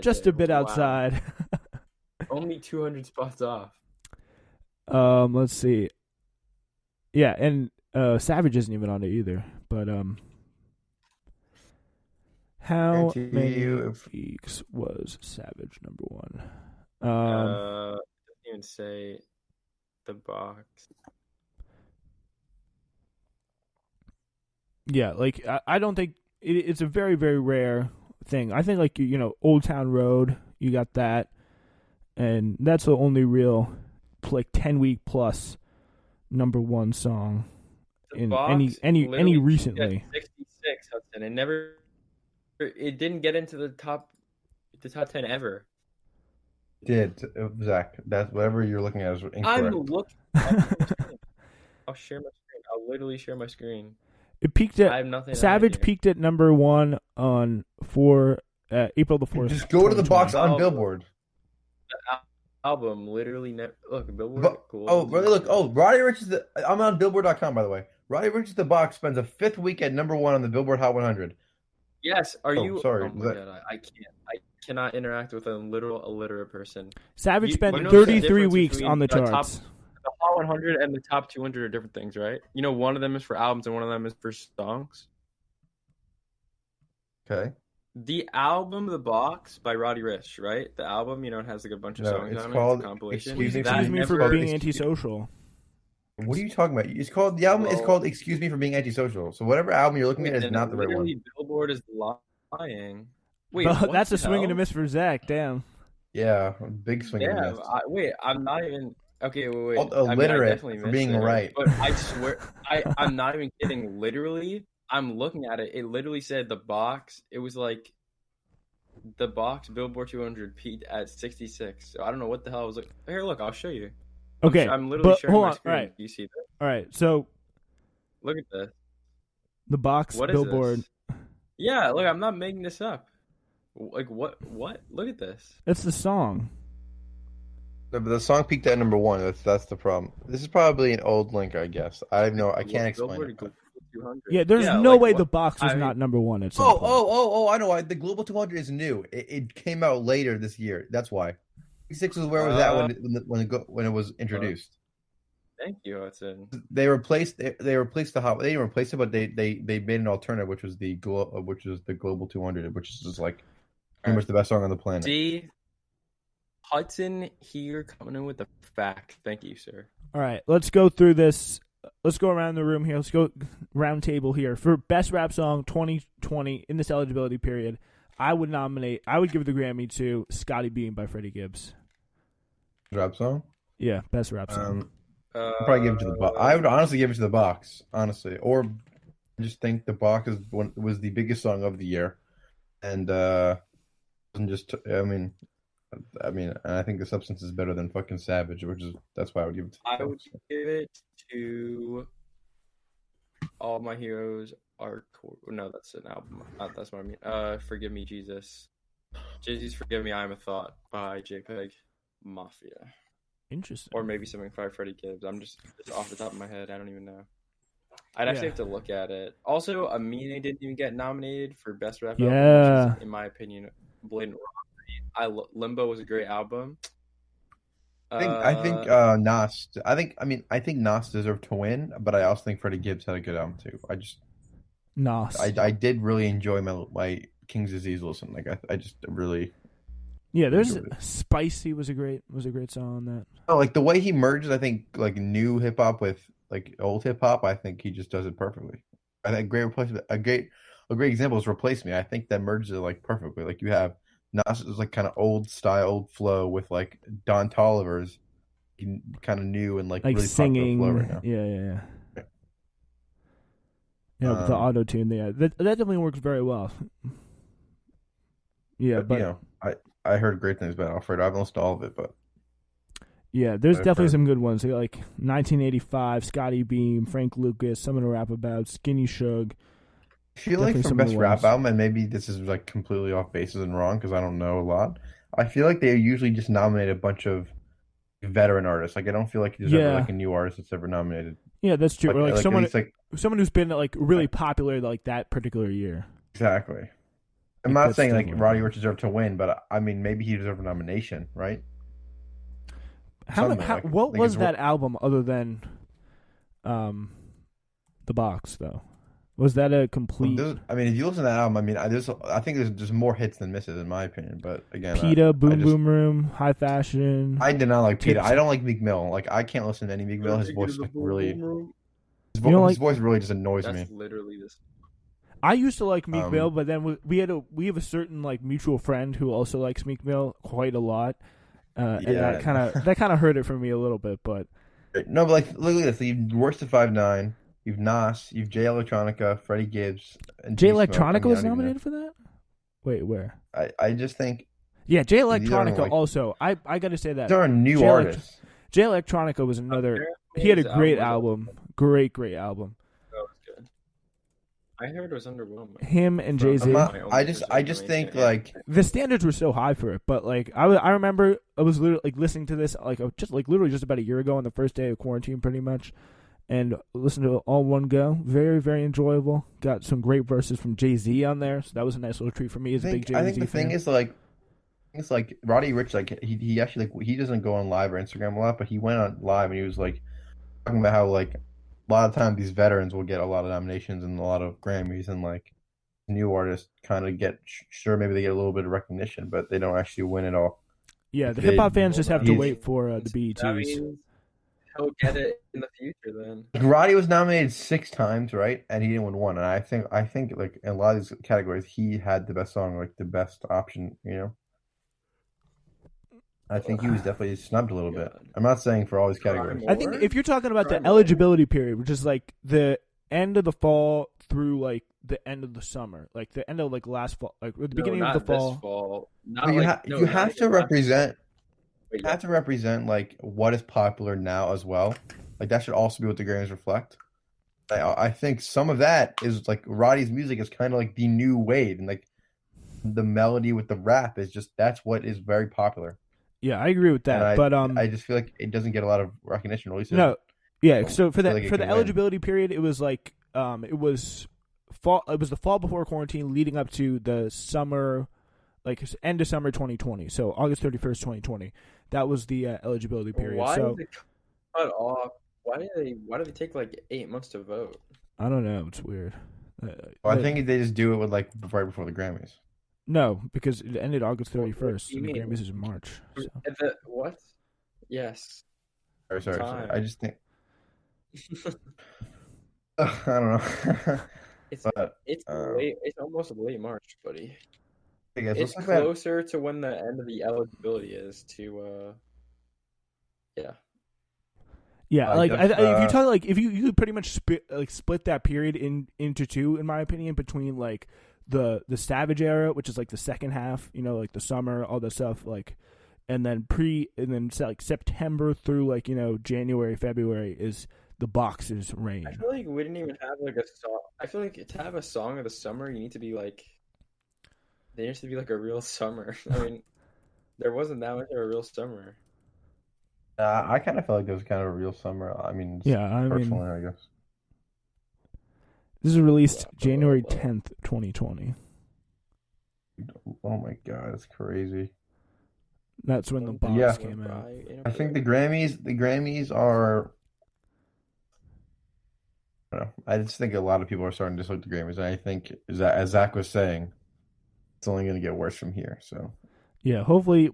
Just a bit outside. Only 200 spots off. Let's see. Yeah, and Savage isn't even on it either. But how many weeks was Savage number 1? Doesn't even say The Box. Yeah, like I don't think it's a very, very rare thing. I think like Old Town Road, you got that, and that's the only real like 10-week plus number 1 song in any recently. 66, Hudson. It didn't get into the top 10 ever. It did, Zach. That's whatever you're looking at is incorrect. I'm looking. I'll share my screen. I'll literally share my screen. It peaked at Savage peaked at number 1 on April the 4th. Just go to The Box on Billboard. album literally look Billboard. But, Cool. oh, really? Look. Oh, Roddy Ricch is I'm on Billboard.com, by the way. Roddy Ricch The Box spends a 5th week at number 1 on the Billboard Hot 100. Yes. Are you? Sorry. Oh my god, I can't. I cannot interact with a illiterate person. Savage spent 33 weeks on the charts. The Hot 100 and the top 200 are different things, right? You know, one of them is for albums and one of them is for songs. Okay. The album, The Box by Roddy Ricch, right? The album, it has like a bunch of songs on it. It's a compilation. Excuse me for being antisocial. What are you talking about? The album is called "Excuse Me for Being Antisocial." So whatever album you're looking at is not the right one. Billboard is lying. Wait, that's a swing and a miss for Zach. Damn. Yeah, big swing and a miss. Wait, I'm not even. Okay, wait. Illiterate for being right. But I swear, I'm not even kidding. Literally, I'm looking at it. It literally said The Box. It was like The Box Billboard 200 peaked at 66. So I don't know what the hell I was like. Here, look, I'll show you. Okay, I'm literally sharing my screen. All right. Do you see that? All right, so look at this. The Box Billboard. This? Yeah, look, I'm not making this up. Like what? Look at this. It's the song. The song peaked at number 1. That's the problem. This is probably an old link, I guess. I can't explain it. Yeah, there's no way The Box was not number 1 at some point. I know why. The Global 200 is new. It came out later this year. That's why. 6 was where was that when it was introduced? Thank you, Hudson. They replaced the Hot. They didn't replace it, but they made an alternative, which was the Global 200, which is like pretty much the best song on the planet. See, Hudson here coming in with the fact. Thank you, sir. All right, let's go through this. Let's go around the room here. Let's go round table here for best rap song 2020 in this eligibility period. I would give the Grammy to Scotty Beam by Freddie Gibbs. Rap song? Yeah, best rap song. I'd probably give it to the Box. I would honestly give it to the Box, honestly. Or I just think the Box was the biggest song of the year, and wasn't just. I mean, I think the Substance is better than fucking Savage, that's why I would give it to. I would give it to All My Heroes Are Cool. No, that's an album. That's what I mean. Forgive Me, Jesus. Jay-Z's Forgive Me, I Am a Thought by JPEG Mafia. Interesting. Or maybe something by Freddie Gibbs. I'm just off the top of my head. I don't even know. I'd actually have to look at it. Also, Amine didn't even get nominated for Best Rap Album, which is, in my opinion, blatant robbery. Limbo was a great album. I think Nas. I think Nas deserved to win, but I also think Freddie Gibbs had a good album too. Nas. I did really enjoy my King's Disease listen. Like I just really. Yeah, there's Spicy was a great song on that. Oh, like the way he merges, I think like new hip hop with like old hip hop. I think he just does it perfectly. I think a great example is Replace Me. I think that merges it like perfectly. Like you have Nas is like kind of old style, old flow with like Don Toliver's kind of new and like really singing flow right now. Yeah. Yeah, with the auto tune, that definitely works very well. Yeah, but you know, I heard great things about Alfred. I haven't listened to all of it, but yeah, there's definitely some good ones. Like 1985, Scotty Beam, Frank Lucas, Someone to Rap About, Skinny Suge. I feel like for best rap album, and maybe this is like completely off bases and wrong because I don't know a lot. I feel like they usually just nominate a bunch of veteran artists. Like I don't feel like there's ever like a new artist that's ever nominated. Yeah, that's true. Or like someone who's been like really popular like that particular year. Exactly. I'm not saying like Roddy Ricch deserved to win, but I mean maybe he deserved a nomination, right? What was that album other than The Box though? Was that a complete? I mean, if you listen to that album, I think there's more hits than misses in my opinion. But again, PETA, Boom Room, High Fashion. I did not like PETA. I don't like Meek Mill. Like I can't listen to any Meek Mill. His voice like really. His voice really just annoys me. That's literally this. I used to like Meek Mill, but then we have a certain like mutual friend who also likes Meek Mill quite a lot, and that kind of hurt it for me a little bit. But no, but like look at this. You've Worst of 5'9". You've Nas. You've Jay Electronica, Freddie Gibbs, and Jay Electronica was nominated for that. Wait, where? I just think. Yeah, Jay Electronica also. I got to say that there are new artists. Jay Electronica was another. He had a great album. Great album. That was good. I heard it was underwhelming. Him and Jay-Z. I just think like the standards were so high for it, but like I remember I was literally like listening to this like literally just about a year ago on the first day of quarantine, pretty much, and listened to it all one go. Very, very enjoyable. Got some great verses from Jay-Z on there, so that was a nice little treat for me as a big Jay-Z fan. I think the thing is like. It's like Roddy Ricch, like he actually like he doesn't go on live or Instagram a lot, but he went on live and he was like talking about how like a lot of times these veterans will get a lot of nominations and a lot of Grammys, and like new artists kind of get sure maybe they get a little bit of recognition, but they don't actually win it all. Yeah, the hip hop fans just have to wait for the BETs. That means he'll get it in the future then. Like, Roddy was nominated 6 times, right? And he didn't win one. And I think like in a lot of these categories, he had the best song, like the best option, you know. I think he was definitely snubbed a little bit. I'm not saying for all these categories. I think if you're talking about the eligibility period, which is like the end of the fall through like the end of the summer, like the end of like last fall, like the beginning of the fall. You have to represent. You have to represent like what is popular now as well. Like that should also be what the Grammys reflect. I think some of that is like Roddy's music is kind of like the new wave, and like the melody with the rap is just that's what is very popular. Yeah, I agree with that, but I just feel like it doesn't get a lot of recognition. At least no, yeah. So for the eligibility period, it was like it was fall. It was the fall before quarantine, leading up to the summer, like end of summer 2020. So August 31st, 2020. That was the eligibility period. Why so did it cut off? Why do they take like 8 months to vote? I don't know. It's weird. I think they just do it with like right before the Grammys. No, because it ended August 31st, and the Grammys is in March. So. What? Yes. Sorry. I just think. I don't know. It's late. It's almost late March, buddy. I guess it's closer to when the end of the eligibility is to. Yeah. Yeah, like if you talk like if you could pretty much split that period into two, in my opinion, between like the Savage era, which is like the second half, you know, like the summer, all that stuff, like, and then like September through like, you know, January, February is the Boxers' reign. I feel like we didn't even have like a song. I feel like to have a song of the summer, you need to be like, there needs to be like a real summer. I mean, there wasn't that much of a real summer. I kind of felt like there was kind of a real summer. I mean, personally, I guess. This is released January 10th, 2020. Oh my god, that's crazy. That's when the box came out. I think the Grammys are. I don't know. I just think a lot of people are starting to dislike the Grammys, and I think as Zach was saying, it's only going to get worse from here. So. Yeah, hopefully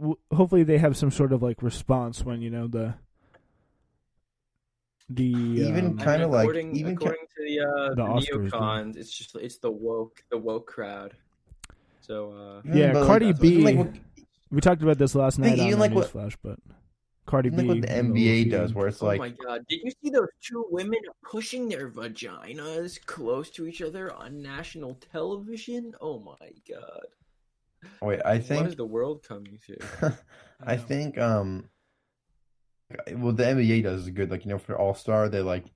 they have some sort of like response when, you know, the even kind of like according to the neocons, it's the woke crowd. So Cardi B. We talked about this last night on like Newsflash, but Cardi B. Like what the NBA does, where it's like, oh my god, did you see those two women pushing their vaginas close to each other on national television? Oh my god. Wait, I think what is the world coming to? I think well the NBA does is good, like, you know, for All-Star they like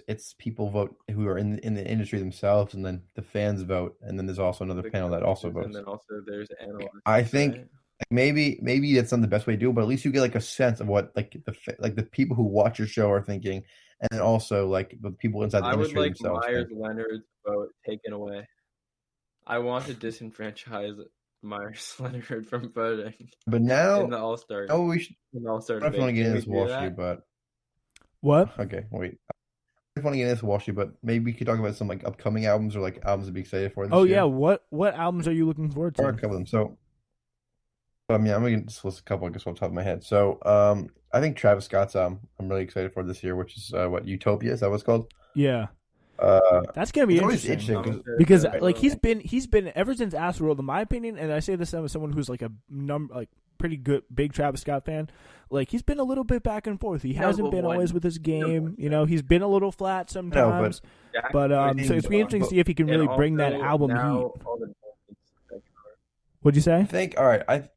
it's people vote who are in the industry themselves, and then the fans vote, and then there's also another panel that also votes. And then also there's analysts. I think maybe that's not the best way to do it, but at least you get like a sense of what like the people who watch your show are thinking, and then also like the people inside the industry themselves. I would like Myers-Leonard's vote taken away. I want to disenfranchise Myers-Leonard from voting. But now in the All-Star. Oh, we should. In the All-Star. I don't want to get into this Wall Street, but what? Okay, wait. I want to get into this Wall Street, but maybe we could talk about some like upcoming albums or like albums to be excited for. This year. Yeah, what albums are you looking forward to? Or a couple of them. So, I'm gonna just list a couple, I guess, off the top of my head. So, I think Travis Scott's I'm really excited for this year, which is what, Utopia? Is that what it's called? Yeah. That's gonna be interesting because like he's been ever since Astroworld, in my opinion, and I say this as someone who's like a pretty good big Travis Scott fan. Like he's been a little bit back and forth. He hasn't been always with his game. You know, he's been a little flat sometimes. But so it's be interesting to see if he can really bring that album heat. What'd you say? I think I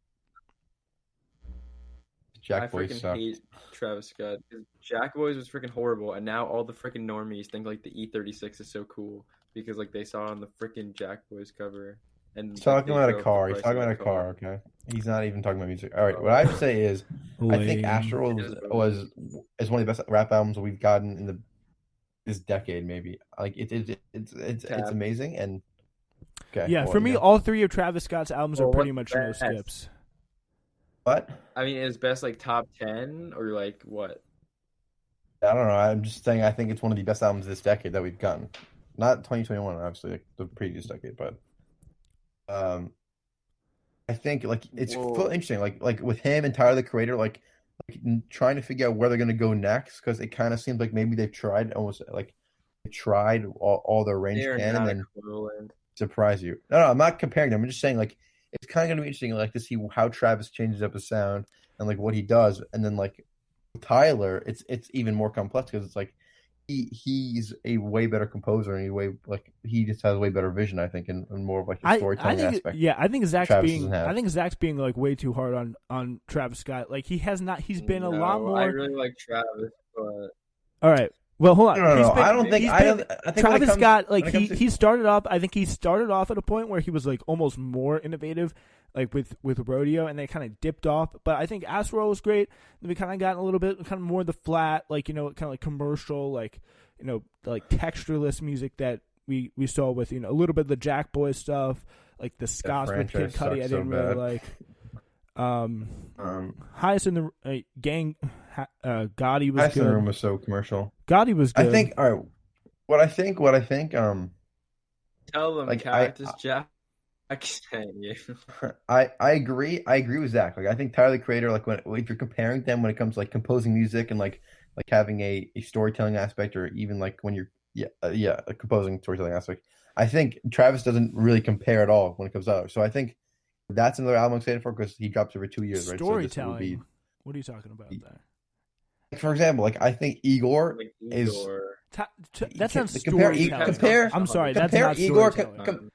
freaking hate Travis Scott. Jack Boys was freaking horrible, and now all the freaking normies think like the E36 is so cool because like they saw it on the freaking Jack Boys cover. And He's like, talking they about a drove car. the He's price talking of about the a car. Okay. He's not even talking about music. All right. What I have to say is, I think Lame. Astro is one of the best rap albums we've gotten in this decade, maybe. Like it's amazing. And okay. Yeah, well, for me, all three of Travis Scott's albums are Well, pretty what's much no best? skips. What? I mean, is best like top 10 or like what? I don't know. I'm just saying. I think it's one of the best albums this decade that we've gotten. Not 2021, obviously, like the previous decade, but I think like it's interesting. Like with him and Tyler the Creator, like trying to figure out where they're gonna go next, because it kind of seems like maybe they've tried almost like they tried all their range They're can and not then equivalent. surprise you. No, I'm not comparing them. I'm just saying like it's kind of gonna be interesting, like to see how Travis changes up his sound and like what he does, and then like Tyler, it's even more complex because it's like he's a way better composer and he just has a way better vision, I think, and more of like a storytelling aspect. Yeah, I think Zach's Travis being doesn't have. I think Zach's being like way too hard on Travis Scott. Like he's been a lot more. I really like Travis, but all right. Well, hold on. No. I don't think. I think Travis Scott, like he started off. I think he started off at a point where he was like almost more innovative, like with Rodeo, and they kind of dipped off. But I think Astro was great. Then we kind of got a little bit kind of more the flat, like kind of like commercial, like like textureless music that we saw with a little bit of the Jack Boy stuff, like the Scots with Kid Cudi. I didn't really like. Highest in the gang. Gotti was Highest good. in the Room was so commercial. Gotti was good. I think. All right. What I think. tell them, like, Cactus Jack. I can't. Yeah. I agree. I agree with Zach. Like I think Tyler the Creator. Like if you're comparing them when it comes to like composing music and like having a storytelling aspect, or even like when you're a composing storytelling aspect, I think Travis doesn't really compare at all when it comes out. So I think that's another album I'm excited for because he drops every 2 years, right? Storytelling. What are you talking about there? For example, like I think Igor is. That's not storytelling. I'm sorry, that's compare not Igor. storytelling.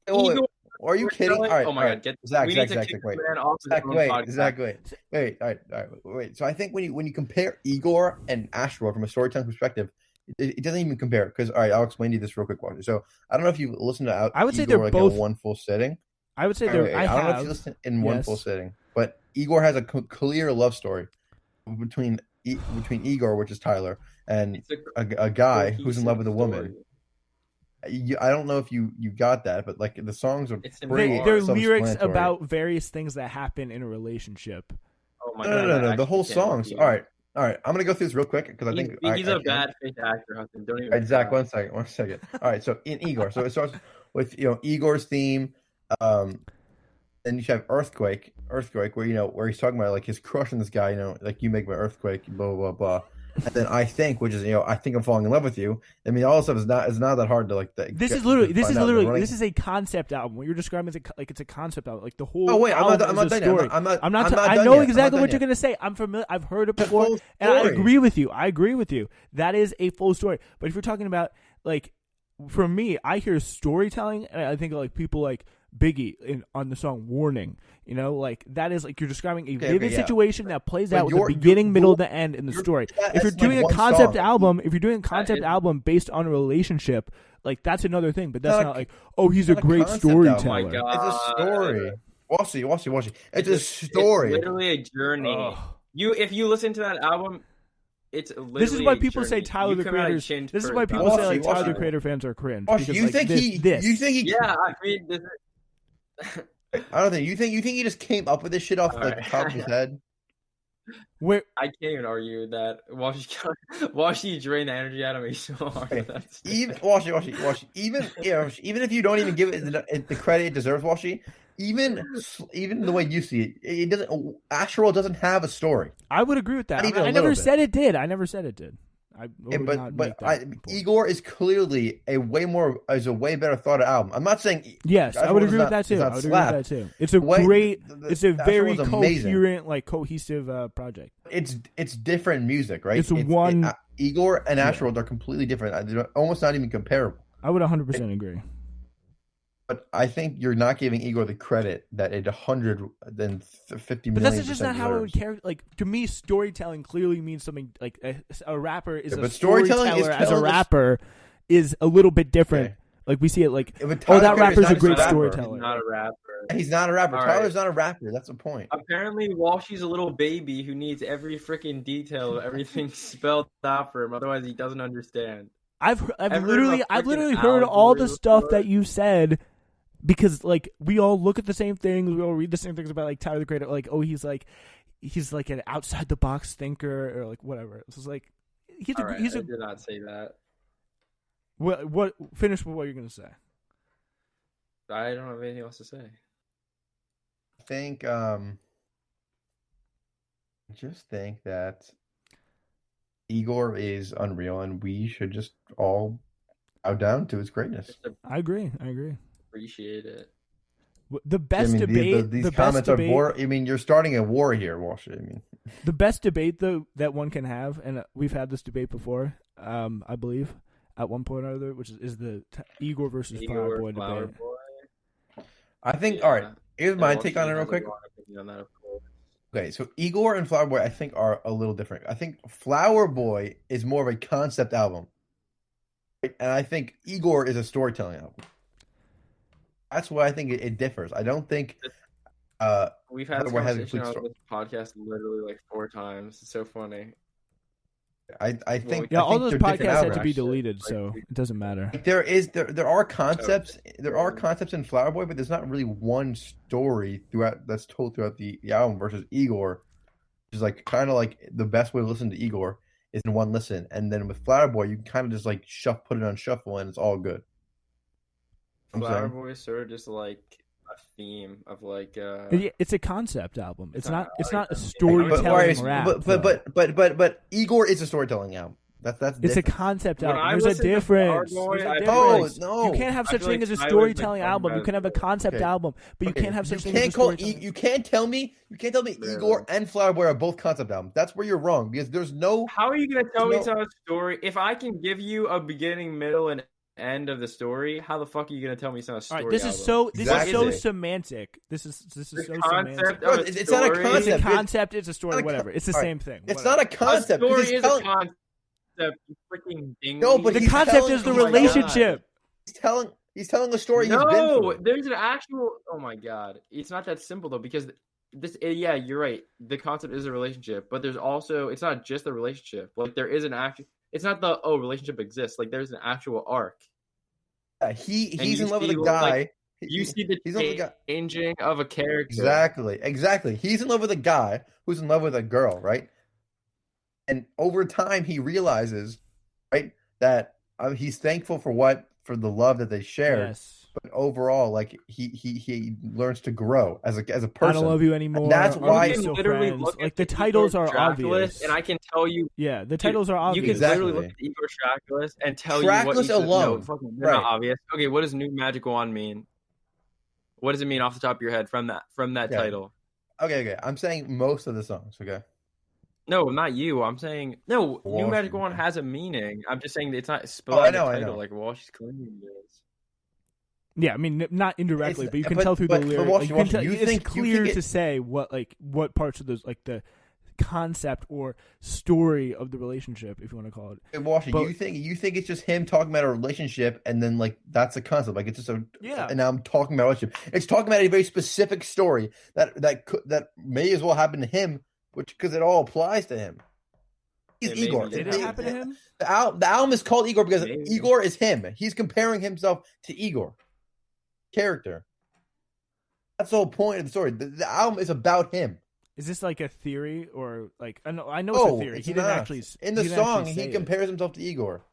Igor. Are you kidding? All right. Oh my God! Zach, wait. Wait. So I think when you compare Igor and Astro from a storytelling perspective, it doesn't even compare. Because all right, I'll explain to you this real quick, Walter. So I don't know if you listened to I would say Igor, they're like, both in one full sitting. I would say they're. I don't know if you listened in one full sitting, but Igor has a clear love story between Igor, which is Tyler, and a guy who's in love with a woman. I don't know if you got that, but like the songs are pretty. They're lyrics about various things that happen in a relationship. Oh my God! No. The whole songs. All right. I'm gonna go through this real quick because I think he's a bad faith actor. Hudson. Don't even. All right, Zach, one second. All right, so in Igor, so it starts with Igor's theme, then you have Earthquake, where he's talking about like his crush on this guy, like you make my earthquake, blah blah blah. And then I think, which is I think I'm falling in love with you. I mean, all this stuff is not that hard to like. This is a concept album. What you're describing is it's a concept album. Like the whole. Oh wait, I'm not done. I'm not. I know exactly what you're gonna say. I'm familiar. I've heard it before, and I agree with you. That is a full story. But if you're talking about like, for me, I hear storytelling, and I think like people like Biggie on the song "Warning." Like that is like you're describing a vivid situation that plays out with the beginning, middle, the end in the story. If you're doing a concept album, album based on a relationship, like that's another thing. But that's not like, oh, he's a great storyteller. Oh my God. It's a story. Washi. It's a story. It's literally a journey. If you listen to that album, it's literally. This is why people say Tyler the Creator. This is why people say like Tyler the Creator fans are cringe. You think he? Yeah, I mean. I don't think you think he just came up with this shit off the top of his head. I can't even argue that. Washi drained the energy out of me so hard. Even Washi. Even if you don't even give it the credit it deserves, Washi. Even the way you see it doesn't. Astro doesn't have a story. I would agree with that. I never said it did. Igor is clearly a way better thought out album. I'm not saying yes, I would agree with that too. It's a very coherent, like cohesive project. It's different music, right? Igor and Astro are completely different. They're almost not even comparable. I would 100% agree. But I think you're not giving Igor the credit that it 150 million. But that's just not how I would care. Like to me, storytelling clearly means something. Like a rapper is a storyteller as a rapper is a little bit different Like we see it like, Yeah, but oh, Tyler that Perry's rapper's not a great rapper. storyteller. He's not a rapper. He's not a rapper. All Tyler's right. not a rapper. That's the point. Apparently, Walshy's a little baby who needs every freaking detail of everything spelled out for him. Otherwise, he doesn't understand. I've Ever literally freaking heard all the allegory stuff before? that you said, because like we all look at the same things, we all read the same things about like Tyler the Creator, like, oh, he's like an outside the box thinker or like whatever. It's just like he's All a right, he's I a did not say that. what finish with what you're gonna say. I don't have anything else to say. I think just think that Igor is unreal, and we should just all bow down to his greatness. Just I agree. appreciate it. The best debate. These the comments best are debate, war. I mean, you're starting a war here, Walsh. I mean, the best debate though that one can have, and we've had this debate before, I believe, at one point or other, which is the Igor versus Flower Boy debate. I think. Yeah. All right, here's my Walshy take on it, real has a quick. wrong opinion on that, of course. Okay, so Igor and Flower Boy, I think, are a little different. I think Flower Boy is more of a concept album, right? And I think Igor is a storytelling album. That's why I think it differs. I don't think. We've had this Flower Boy has a conversation complete on this podcast literally like 4 times. It's so funny. I think. Yeah, I all think those they're different podcasts had to be albums. deleted, so it doesn't matter. There are concepts. There are concepts in Flower Boy, but there's not really one story that's told throughout the album. Versus Igor, which is like kind of like the best way to listen to Igor is in one listen, and then with Flower Boy, you can kind of just like put it on shuffle, and it's all good. Flower Boy is sort of just like a theme of like. It's a concept album. It's not a But storytelling rap. but Igor is a storytelling album. That's It's a different. concept When album. I There's a listen to difference. Flower Boy, There's a I- difference. No. You can't have I such feel thing like as a Tyler's, like, storytelling talking album. You about can have a it. concept Okay. album, but you can't have such thing as a storytelling. You can't tell me Igor and Flower Boy are both concept albums. That's where you're wrong because there's no. How are you gonna tell me No. it's not a story? If I can give you a beginning, middle, and end of the story, how the fuck are you gonna tell me it's not a All story? right, this album? is so Exactly. semantic. This is so The semantic. concept Bro, of a it's not a story- It's a concept. concept. It's a story. not a Whatever. It's the all right. same thing. It's whatever. not a concept. A because story is telling- a concept. You freaking dingy. No, but The he's concept telling- is the oh my God. relationship. He's telling a story he's been No, through. there's an actual. Oh my god, it's not that simple though because this. Yeah, you're right. The concept is a relationship, but there's also. It's not just a relationship. Like there is an actual. It's not the relationship exists. Like there's an actual arc. Yeah, he's you in love with see, a guy. like, You see the he's in love with a guy. changing of a character. Exactly. He's in love with a guy who's in love with a girl, right? And over time, he realizes, right, that he's thankful for the love that they shared. Yes. But overall, like he learns to grow as a person. I don't love you anymore. that's Are why- we You still can literally friends? look Like at the the titles Igor are track obvious. list, and I can tell you. Yeah, the titles are You obvious. can Exactly. literally look at the Igor track list and tell Track you what list you should know. alone. Fucking, they're not Right. obvious. Okay, what does New Magic Wand mean? What does it mean off the top of your head from that Yeah. title? Okay. I'm saying most of the songs. Okay. No, not you. I'm saying no. New Walsh. Magic Wand has a meaning. I'm just saying it's not I spelled know, in I the title know. like Walsh is claiming it is. Yeah, I mean not indirectly, It's- but you can but- tell through but- the but lyrics. Walsh, Like, you Walsh, can tell, you it's think- you clear think to it- say what parts of those like the concept or story of the relationship, if you want to call it. Hey, Walsh, But- you think it's just him talking about a relationship and then like that's a concept, like it's just a Yeah. And now I'm talking about a relationship. It's talking about a very specific story that may as well happen to him, which because it all applies to him. He's It maybe Igor. Did Yeah. it happen to him? The album is called Igor because Maybe. Igor is him. He's comparing himself to Igor character. That's the whole point of the story. The album is about him. Is this like a theory or like I know it's Oh, a theory. it's He didn't not. actually In the he didn't song, actually he say it. compares himself to Igor.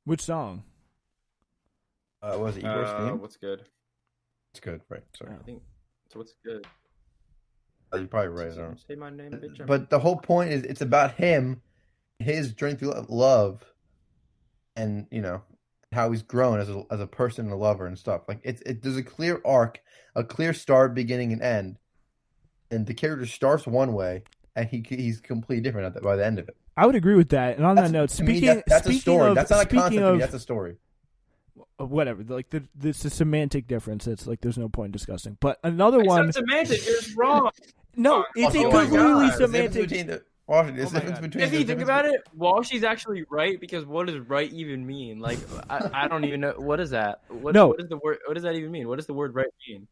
Which song? Was it Igor's theme? What's good? It's good, right? Sorry, I think so. What's good? you're probably right. I don't know. Say my name, bitch. But the whole point is it's about him, his journey through love, and how he's grown as a person and a lover and stuff. Like there's a clear arc, a clear start, beginning, and end, and the character starts one way and he's completely different by the end of it. I would agree with that. And on that note, To me, speaking that's a speaking story. of That's not a concept. speaking To me, of that's a story. whatever, like this is a semantic difference. It's like there's no point in discussing. But another It's one, not semantic. You're wrong. no, it's Oh a my completely God. semantic. Walsh, there's Oh a my difference God. between. If you think about it, Walshy's actually right, because what does right even mean? Like, I don't even know. What is that? What is the word? What does that even mean? What does the word right mean?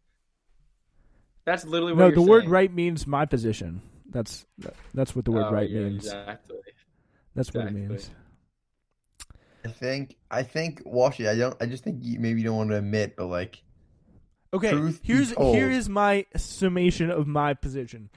That's literally what No, you're the saying. word right means my position. That's what the word right means. Exactly. That's what it means. I think Walshy. I just think maybe you don't want to admit, but like. Okay, here is my summation of my position.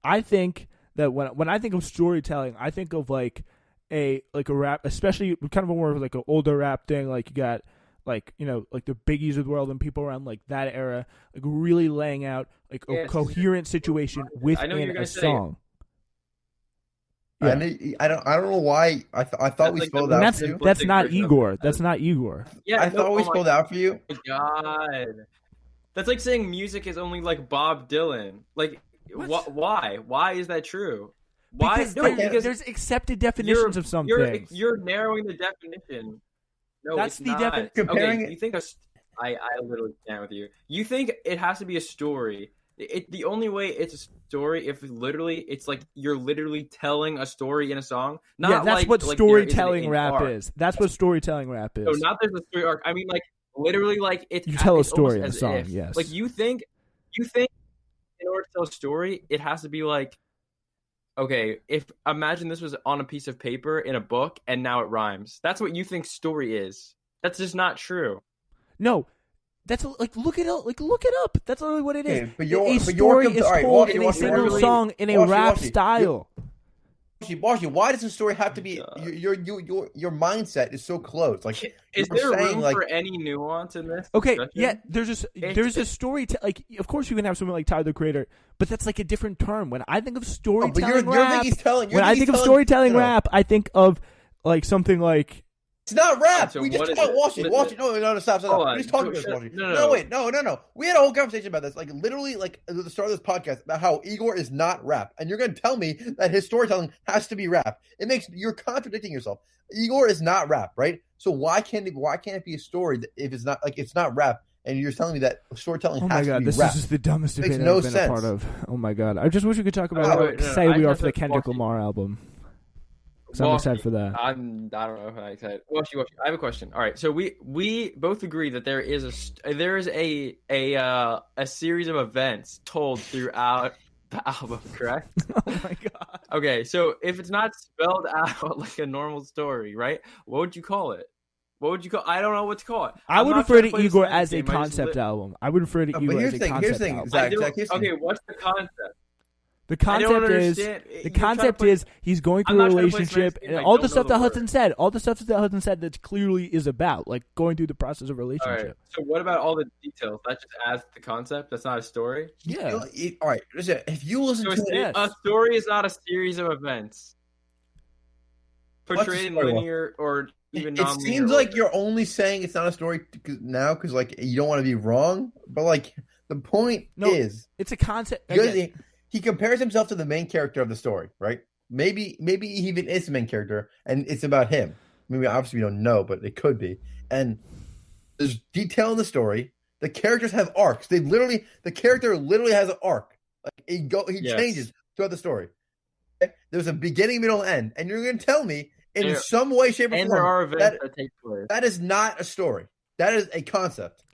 I think that when I think of storytelling, I think of like a rap, especially kind of a more of like an older rap thing. Like you got like like the Biggies of the world and people around like that era, like really laying out like a coherent situation within a song. Yeah. I don't know why I thought we spelled out for you. That's not IGOR. That's not IGOR. Yeah, I thought we spelled out for you. Oh my God. That's like saying music is only like Bob Dylan. Like, why? Why is that true? Why? Because there's accepted definitions of some things. You're narrowing the definition. No, that's it's the not. Comparing you think I literally can't with you. You think it has to be a story. The only way it's a story if it's like you're literally telling a story in a song. Not that's what storytelling rap is. That's what storytelling rap is. So not there's a story arc. I mean, like literally, like you tell a story in a song. Yes. Like you think in order to tell a story, it has to be like, okay, imagine this was on a piece of paper in a book and now it rhymes. That's what you think story is. That's just not true. No. That's like look it up. That's literally what it is. Okay, but a story is told in a single song in a rap style. Walshy, why does the story have to be your mindset is so close? Like, is there room for any nuance in this? Okay, discussion? yeah, there's a story. Like, of course, you can have someone like Tyler the Creator, but that's like a different term. When I think of storytelling rap, rap, I think of like something like. It's not rap. So we just talked Walshy. No, stop. We just talked about Walshy. No. We had a whole conversation about this, like literally, like at the start of this podcast, about how IGOR is not rap, and you're going to tell me that his storytelling has to be rap. You're contradicting yourself. IGOR is not rap, right? So why can't it be a story if it's not rap? And you're telling me that storytelling has to be rap. This is just the dumbest debate I've been a part of. Oh my God, I just wish we could talk about how excited we are for the Kendrick Lamar album. So I'm excited for that. I don't know if I'm excited. Walshy, I have a question. All right, so we both agree that there is a series of events told throughout the album, correct? Oh my God. Okay, so if it's not spelled out like a normal story, right? What would you call it? I don't know what to call it. I would refer to IGOR as a concept album. I would refer to IGOR as a concept album. Zach, okay, what's the concept? The concept is he's going through a relationship, and all the stuff that Hudson said, that clearly is about like going through the process of relationship. All right. So what about all the details? That just adds to the concept. That's not a story. Yeah. All right. Listen, if you listen to it, a story is not a series of events portrayed in linear or even non-linear. It seems like you're only saying it's not a story now because like you don't want to be wrong, but like the point is it's a concept. He compares himself to the main character of the story, right? Maybe he even is the main character, and it's about him. Maybe obviously we don't know, but it could be. And there's detail in the story. The characters have arcs. The character literally has an arc. Like he changes throughout the story. There's a beginning, middle, end, and you're going to tell me in some way, shape, or form there are events that take place. That is not a story. That is a concept.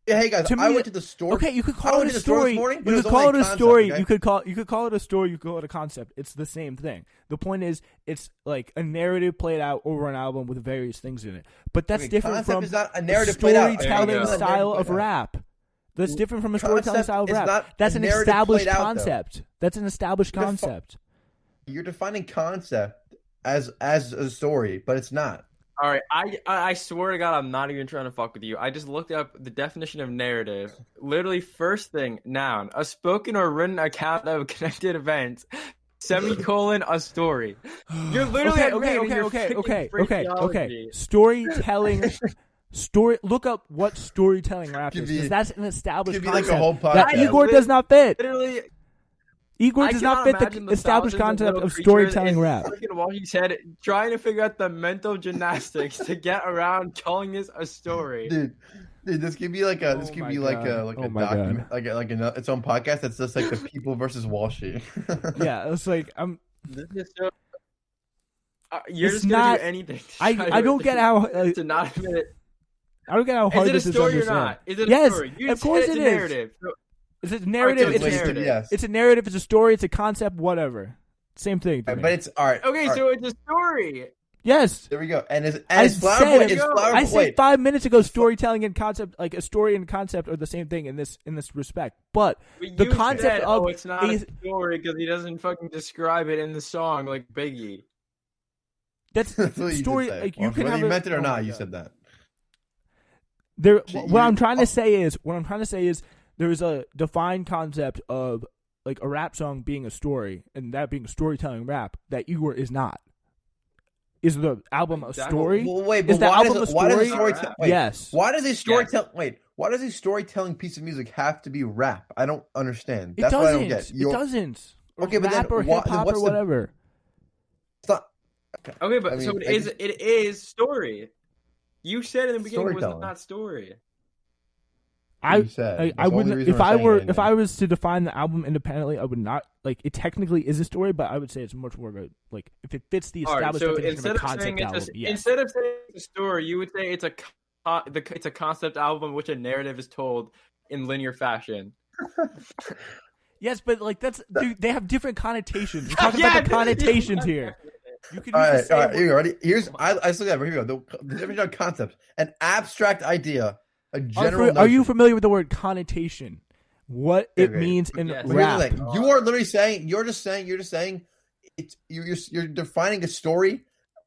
Yeah, hey guys, I went to the store. Okay, you could call it a story. You could call it a story. You could call it a story. You could call it a concept. It's the same thing. The point is, it's like a narrative played out over an album with various things in it. But that's different from a narrative storytelling style of rap. That's different from a storytelling style of rap. That's an established concept. That's an established concept. You're defining concept as a story, but it's not. All right, I swear to God, I'm not even trying to fuck with you. I just looked up the definition of narrative. Literally, first thing, noun, a spoken or written account of connected events. Semicolon, a story. You're literally okay. Storytelling. Look up what storytelling rap is, because that's an established concept like a whole that IGOR does not fit. Literally. IGOR does not fit the established concept of storytelling rap. While he said, trying to figure out the mental gymnastics to get around calling this a story. Dude, this could be like a document, like its own podcast. That's just like the people versus Walshy. Yeah, it's like This is so. You're It's just gonna not- do anything. I don't get how to not admit it. I don't get how hard Is it a this is to story or understand. not? Is it a Yes, story? You of said course it's it a is. narrative. So, It's a narrative. Alright, so It's it's a narrative. Yes. It's a narrative. It's a story. It's a concept. Whatever. Same thing. to me. But it's all right. okay, all right. so it's a story. yes. There we go. And is I Flower said- Boy? Is Flower I Boy? said Wait. 5 minutes ago, storytelling and concept, like a story and concept, are the same thing in this respect. But But the you concept said, of it's not a- a story because he doesn't fucking describe it in the song like Biggie. that's That's what you story. did say. Like you Well, can whether have you a- meant it or oh my not, you God. said that. There. Shit, What you- I'm trying to say is there is a defined concept of like a rap song being a story, and that being storytelling rap that Igor is not. Is the album a Exactly. story? Well, wait, Is but the why album does a why does a story? story? Rap. Wait, Yes. Why does a Yes. Why does a storytelling piece of music have to be rap? I don't understand. It That's what I don't doesn't. get. It doesn't. Or Okay, but then rap or why- hip hop what's or the- whatever. It's not. Okay, but I mean, so I it is story. You said in the beginning it was Storytelling. not story. I said. I That's the only wouldn't reason if we're I saying were anything. if I was to define the album independently, I would not like it. Technically, is a story, but I would say it's much more of a like if it fits the All right, established so definition instead of a of saying concept album. it's Yes. instead of saying it's a story, you would say it's a concept album which a narrative is told in linear fashion. Yes, but like that's dude, they have different connotations. We're talking Yeah, about the connotations here. You can use All the right, same all right. word- Here you go. Ready? Here's I still got. Here we go. The definition of concept: an abstract idea, a general. Are you notion. familiar with the word connotation? What it Okay. means in Yes. Well, here's rap? the thing. You are literally saying you're just saying it's you're defining a story,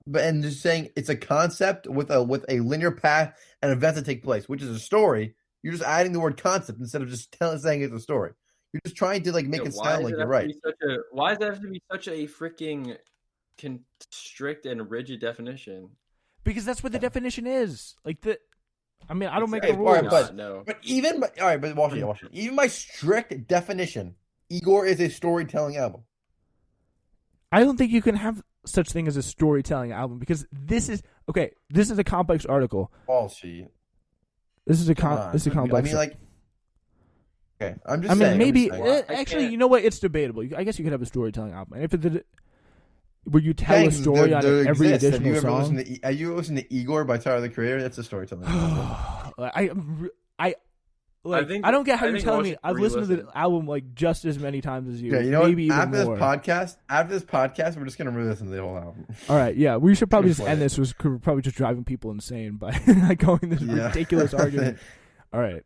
but and just saying it's a concept with a linear path and events that take place, which is a story. You're just adding the word concept instead of just saying it's a story. You're just trying to like make Yeah, it why sound does like it you're have to right. be why does it have to be such a freaking strict and rigid definition? Because that's what the definition is. Like the, I mean, I don't make the Hey, rules. all right, but- no. But even by, all right, but Washington. Even by strict definition, Igor is a storytelling album. I don't think you can have such thing as a storytelling album because this is okay. This is a complex article. Bullshit. This is a Come on. this is a complex. I mean, like, okay, I'm just I mean, saying. I'm maybe just saying. I actually, can't- you know what? It's debatable. I guess you could have a storytelling album, and if it would you tell Saying a story there- on there every exists. additional have you ever song? listened to have you listened to Igor by Tyler the Creator? That's a storytelling album. I think- don't get how I you're think telling I'll me. just I've listened to the re-listen. album like just as many times as you. Okay, you know maybe what? even more. After this podcast, we're just gonna re-listen to the whole album. All right, yeah, we should probably just Before end it. this. We're probably just driving people insane by like going this Yeah. ridiculous argument. All right.